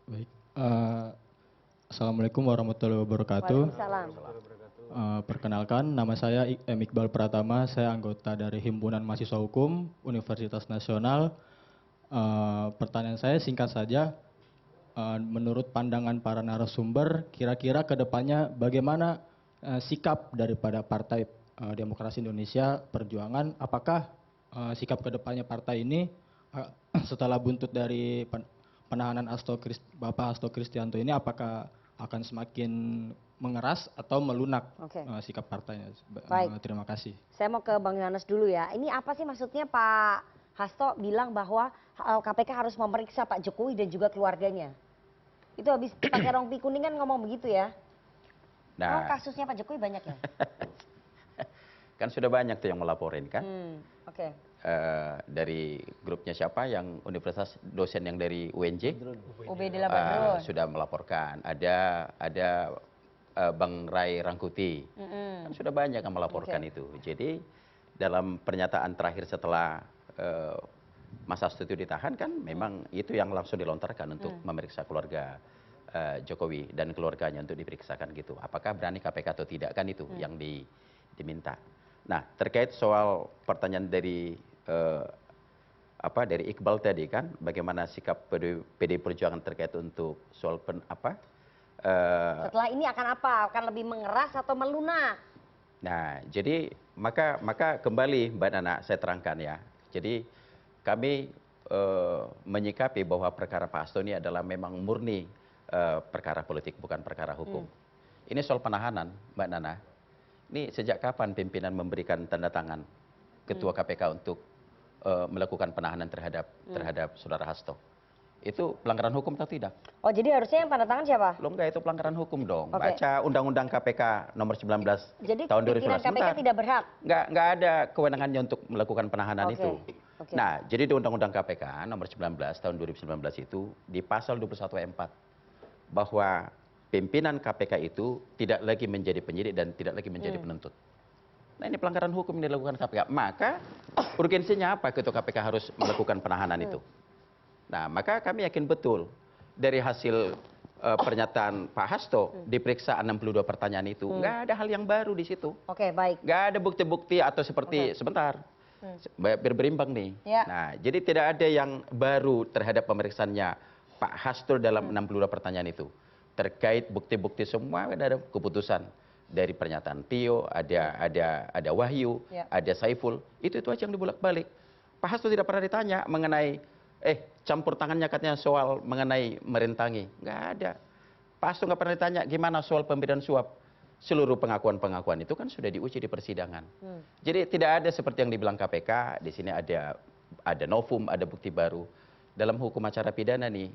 Baik. Assalamualaikum warahmatullahi wabarakatuh. Waalaikumsalam. Perkenalkan, nama saya Iqbal Pratama. Saya anggota dari Himpunan Mahasiswa Hukum Universitas Nasional. Pertanyaan saya singkat saja, menurut pandangan para narasumber, kira-kira ke depannya bagaimana sikap daripada Partai Demokrasi Indonesia Perjuangan? Apakah sikap ke depannya partai ini setelah buntut dari penahanan Bapak Hasto Kristianto ini, apakah akan semakin mengeras atau melunak sikap partainya? Terima kasih. Saya mau ke Bang Yohanes dulu ya. Ini apa sih maksudnya Pak Hasto bilang bahwa KPK harus memeriksa Pak Jokowi dan juga keluarganya? Itu habis pakai rompi kuning kan ngomong begitu ya? Nah, kasusnya Pak Jokowi banyak ya? Kan sudah banyak tuh yang melaporin kan? Dari grupnya siapa yang universitas dosen yang dari UNJ? UB de la Badrun. Sudah melaporkan. Ada Bang Ray Rangkuti. Kan sudah banyak yang melaporkan itu. Jadi dalam pernyataan terakhir setelah Mas Hasto itu ditahan kan memang itu yang langsung dilontarkan untuk memeriksa keluarga Jokowi dan keluarganya untuk diperiksakan gitu. Apakah berani KPK atau tidak kan itu yang diminta. Nah, terkait soal pertanyaan dari dari Iqbal tadi kan, bagaimana sikap PDI Perjuangan terkait untuk soal setelah ini akan apa? Akan lebih mengeras atau melunak? Nah, jadi maka kembali Mbak Nana saya terangkan ya. Jadi kami menyikapi bahwa perkara Pak Hasto ini adalah memang murni perkara politik, bukan perkara hukum. Ini soal penahanan, Mbak Nana. Ini sejak kapan pimpinan memberikan tanda tangan Ketua KPK untuk melakukan penahanan terhadap Saudara Hasto? Itu pelanggaran hukum atau tidak? Oh, jadi harusnya yang tanda tangan siapa? Belum, enggak, itu pelanggaran hukum dong. Baca Undang-Undang KPK nomor 19 jadi tahun 2011. Jadi pimpinan KPK tidak berhak? Enggak ada kewenangannya untuk melakukan penahanan itu. Nah, jadi di Undang-Undang KPK nomor 19 tahun 2019 itu di pasal 21 ayat 4 bahwa pimpinan KPK itu tidak lagi menjadi penyidik dan tidak lagi menjadi penuntut. Nah, ini pelanggaran hukum yang dilakukan KPK. Maka urgensinya apa Ketua KPK harus melakukan penahanan itu? Nah, maka kami yakin betul dari hasil pernyataan Pak Hasto diperiksa 62 pertanyaan itu, nggak ada hal yang baru di situ. Baik. Nggak ada bukti-bukti atau seperti sebentar. Berimbang nih. Nah, jadi tidak ada yang baru terhadap pemeriksaannya Pak Hasto dalam 62 pertanyaan itu. Terkait bukti-bukti semua ada keputusan dari pernyataan Tio, ada Wahyu, ada Saiful, itu aja yang dibolak-balik. Pak Hasto tidak pernah ditanya mengenai campur tangannya katanya soal mengenai merintangi, nggak ada. Pak Hasto nggak pernah ditanya gimana soal pemberian suap. Seluruh pengakuan-pengakuan itu kan sudah diuji di persidangan. Jadi tidak ada seperti yang dibilang KPK. Di sini ada novum, ada bukti baru. Dalam hukum acara pidana nih,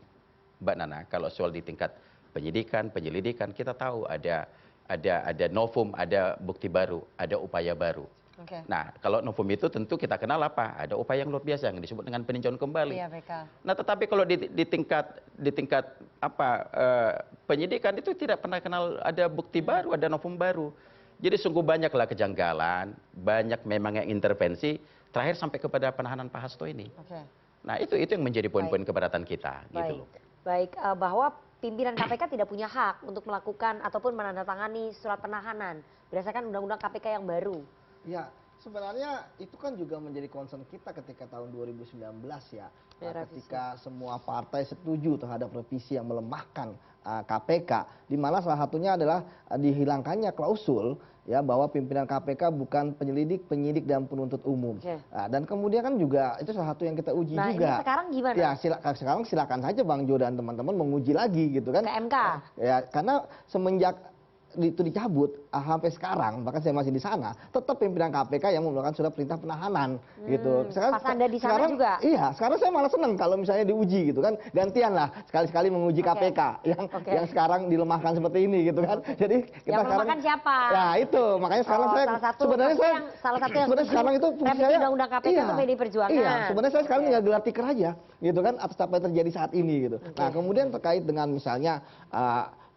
Mbak Nana, kalau soal di tingkat penyidikan, penyelidikan, kita tahu ada novum, ada bukti baru, ada upaya baru. Nah, kalau novum itu tentu kita kenal apa? Ada upaya yang luar biasa yang disebut dengan peninjauan kembali. Nah, tetapi kalau di tingkat penyidikan itu tidak pernah kenal ada bukti baru, ada novum baru. Jadi sungguh banyaklah kejanggalan, banyak memang yang intervensi, terakhir sampai kepada penahanan Pak Hasto ini. Nah, itu yang menjadi poin-poin keberatan kita. Gitu loh. Baik, bahwa pimpinan KPK tidak punya hak untuk melakukan ataupun menandatangani surat penahanan berdasarkan Undang-Undang KPK yang baru. Ya, Sebenarnya itu kan juga menjadi concern kita ketika tahun 2019 ya, ketika semua partai setuju terhadap revisi yang melemahkan KPK, di mana salah satunya adalah dihilangkannya klausul ya bahwa pimpinan KPK bukan penyelidik, penyidik dan penuntut umum. Dan kemudian kan juga itu salah satu yang kita uji juga. Ini sekarang gimana? Ya sekarang silakan saja Bang Jo dan teman-teman menguji lagi gitu kan. Ke MK. Ya karena semenjak itu dicabut sampai sekarang, bahkan saya masih di sana, tetap pimpinan KPK yang mengeluarkan surat perintah penahanan gitu. Pas Anda di sana juga? Iya, sekarang saya malah seneng kalau misalnya diuji gitu kan, gantian lah sekali-sekali menguji KPK yang sekarang dilemahkan seperti ini gitu kan. Jadi kita yang sekarang melemahkan siapa? Ya itu, makanya sekarang saya sebenarnya sekarang itu fungsi saya undang-undang KPK itu PDI Perjuangan. Iya, sebenarnya saya sekarang tinggal gelar tikar aja gitu kan atas apa yang terjadi saat ini gitu. Nah, kemudian terkait dengan misalnya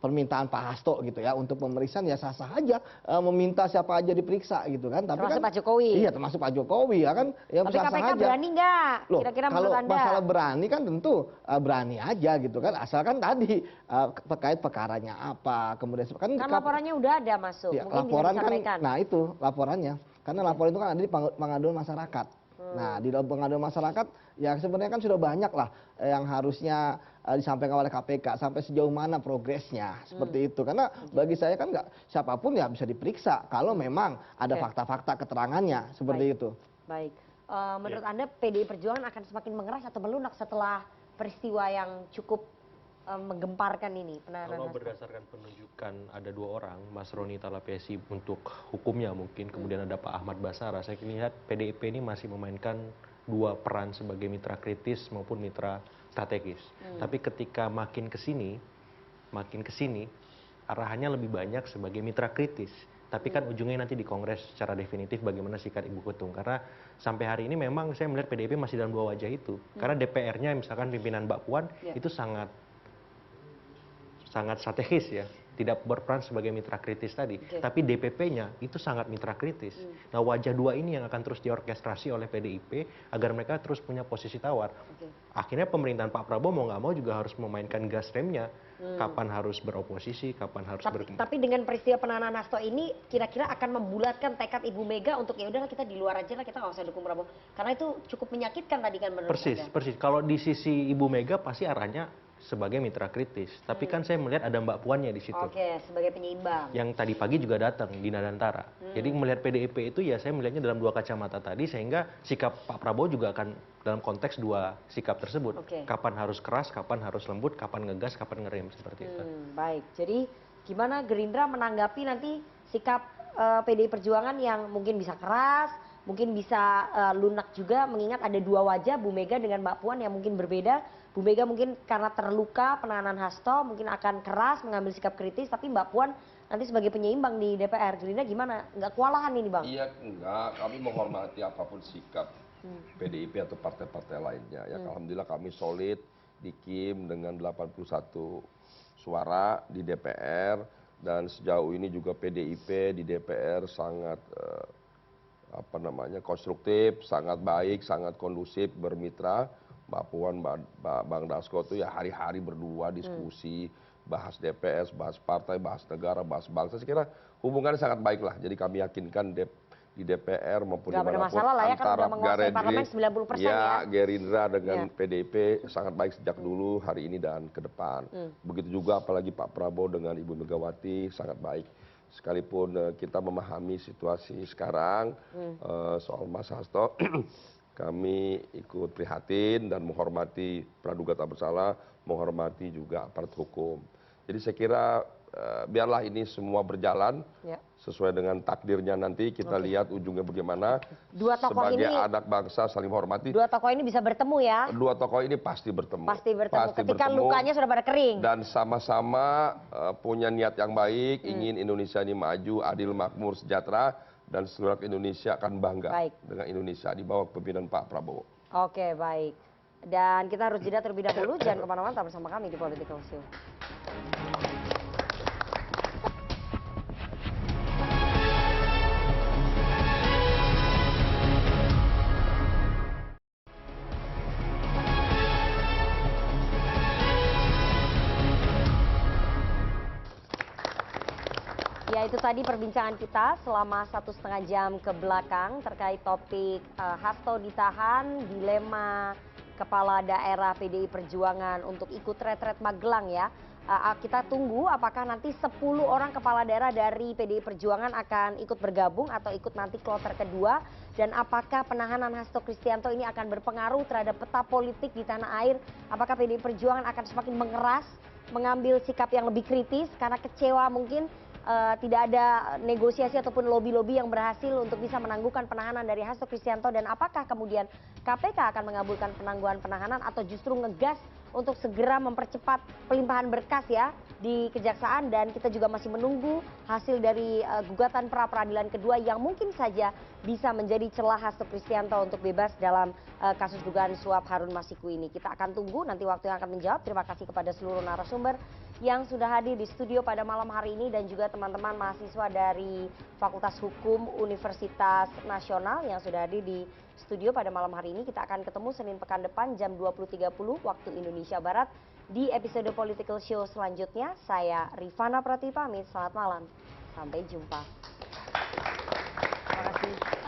permintaan Pak Hasto gitu ya untuk pemeriksaan ya sah-sah aja meminta siapa aja diperiksa gitu kan. Tapi termasuk kan, Pak Jokowi. Iya termasuk Pak Jokowi ya kan. Ya, tapi sah-sah KPK aja. berani nggak? Kira-kira kalau menurut Anda? masalah berani kan tentu berani aja gitu kan. Asalkan tadi terkait perkaranya apa. Kemudian kan laporannya udah ada masuk. Ya, mungkin laporan bisa disampaikan. Nah itu laporannya. Karena laporan itu kan ada di pengaduan masyarakat. Nah di dalam pengaduan masyarakat ya sebenarnya kan sudah banyak lah yang harusnya disampaikan oleh KPK sampai sejauh mana progresnya seperti itu. Karena bagi saya kan nggak siapapun ya bisa diperiksa kalau memang ada fakta-fakta keterangannya seperti itu. Baik, menurut Anda PDI Perjuangan akan semakin mengeras atau melunak setelah peristiwa yang cukup menggemparkan ini penahanan Kalau Hasto? berdasarkan penunjukan ada dua orang, Mas Roni Talapesi untuk hukumnya mungkin, kemudian ada Pak Ahmad Basara, saya lihat PDIP ini masih memainkan dua peran sebagai mitra kritis maupun mitra strategis. Tapi ketika makin ke sini arahannya lebih banyak sebagai mitra kritis. Tapi kan ujungnya nanti di Kongres secara definitif bagaimana sikap Ibu Ketum. Karena sampai hari ini memang saya melihat PDIP masih dalam dua wajah itu. Karena DPR-nya misalkan pimpinan Mbak Puan itu sangat strategis ya, tidak berperan sebagai mitra kritis tadi. Tapi DPP-nya itu sangat mitra kritis. Nah wajah dua ini yang akan terus diorkestrasi oleh PDIP agar mereka terus punya posisi tawar. Akhirnya pemerintahan Pak Prabowo mau nggak mau juga harus memainkan gas remnya. Kapan harus beroposisi, kapan harus Tapi dengan peristiwa penahanan Hasto ini kira-kira akan membulatkan tekad Ibu Mega untuk ya udahlah kita di luar aja lah, kita nggak usah dukung Prabowo. Karena itu cukup menyakitkan tadi kan menurut Anda. Persis. Kalau di sisi Ibu Mega pasti arahnya sebagai mitra kritis. Tapi kan saya melihat ada Mbak Puannya di situ. Oke, sebagai penyeimbang. Yang tadi pagi juga datang, Dina Dantara. Jadi melihat PDIP itu ya saya melihatnya dalam dua kacamata tadi, sehingga sikap Pak Prabowo juga akan dalam konteks dua sikap tersebut. Kapan harus keras, kapan harus lembut, kapan ngegas, kapan ngerem, seperti itu. Baik, jadi gimana Gerindra menanggapi nanti sikap PDI Perjuangan yang mungkin bisa keras, mungkin bisa lunak juga, mengingat ada dua wajah, Bu Mega dengan Mbak Puan yang mungkin berbeda. Bu Mega mungkin karena terluka penahanan Hasto mungkin akan keras mengambil sikap kritis, tapi Mbak Puan nanti sebagai penyeimbang di DPR. Gerindra gimana? Nggak kewalahan ini Bang? Iya enggak, kami menghormati apapun sikap PDIP atau partai-partai lainnya. Ya alhamdulillah kami solid di KIM dengan 81 suara di DPR, dan sejauh ini juga PDIP di DPR sangat konstruktif, sangat baik, sangat kondusif, bermitra. Mbak Puan, Bang Dasko itu ya hari-hari berdua diskusi, bahas DPS, bahas partai, bahas negara, bahas bangsa. Saya kira hubungannya sangat baik lah. Jadi kami yakinkan di DPR maupun dimanapun antara Gerindra dengan PDIP sangat baik sejak dulu, hari ini dan ke depan. Begitu juga apalagi Pak Prabowo dengan Ibu Megawati sangat baik. Sekalipun kita memahami situasi sekarang soal Mas Hasto, kami ikut prihatin dan menghormati praduga tak bersalah, menghormati juga aparat hukum. Jadi saya kira biarlah ini semua berjalan sesuai dengan takdirnya, nanti kita lihat ujungnya bagaimana. Dua tokoh sebagai ini, anak bangsa saling menghormati. Dua tokoh ini bisa bertemu ya? Dua tokoh ini pasti bertemu. Pasti ketika lukanya sudah pada kering. Dan sama-sama punya niat yang baik, ingin Indonesia ini maju, adil, makmur, sejahtera. Dan seluruh Indonesia akan bangga dengan Indonesia di bawah pimpinan Pak Prabowo. Oke, baik. Dan kita harus jeda terlebih dahulu. Jangan kemana-mana, tetap bersama kami di Political Show. Ya, itu tadi perbincangan kita selama 1,5 jam ke belakang terkait topik Hasto ditahan, dilema kepala daerah PDI Perjuangan untuk ikut retret Magelang ya. Kita tunggu apakah nanti 10 orang kepala daerah dari PDI Perjuangan akan ikut bergabung atau ikut nanti kloter kedua, dan apakah penahanan Hasto Kristianto ini akan berpengaruh terhadap peta politik di tanah air. Apakah PDI Perjuangan akan semakin mengeras, mengambil sikap yang lebih kritis karena kecewa mungkin tidak ada negosiasi ataupun lobby-lobby yang berhasil untuk bisa menangguhkan penahanan dari Hasto Kristianto, dan apakah kemudian KPK akan mengabulkan penangguhan penahanan atau justru ngegas untuk segera mempercepat pelimpahan berkas ya di kejaksaan. Dan kita juga masih menunggu hasil dari gugatan pra peradilan kedua yang mungkin saja bisa menjadi celah Hasto Kristianto untuk bebas dalam kasus dugaan suap Harun Masiku ini. Kita akan tunggu nanti waktu yang akan menjawab. Terima kasih kepada seluruh narasumber yang sudah hadir di studio pada malam hari ini, dan juga teman-teman mahasiswa dari Fakultas Hukum Universitas Nasional yang sudah hadir di studio pada malam hari ini. Kita akan ketemu Senin pekan depan jam 20.30 waktu Indonesia Barat di episode Political Show selanjutnya. Saya Rifana Pratiwi pamit, selamat malam, sampai jumpa. Terima kasih.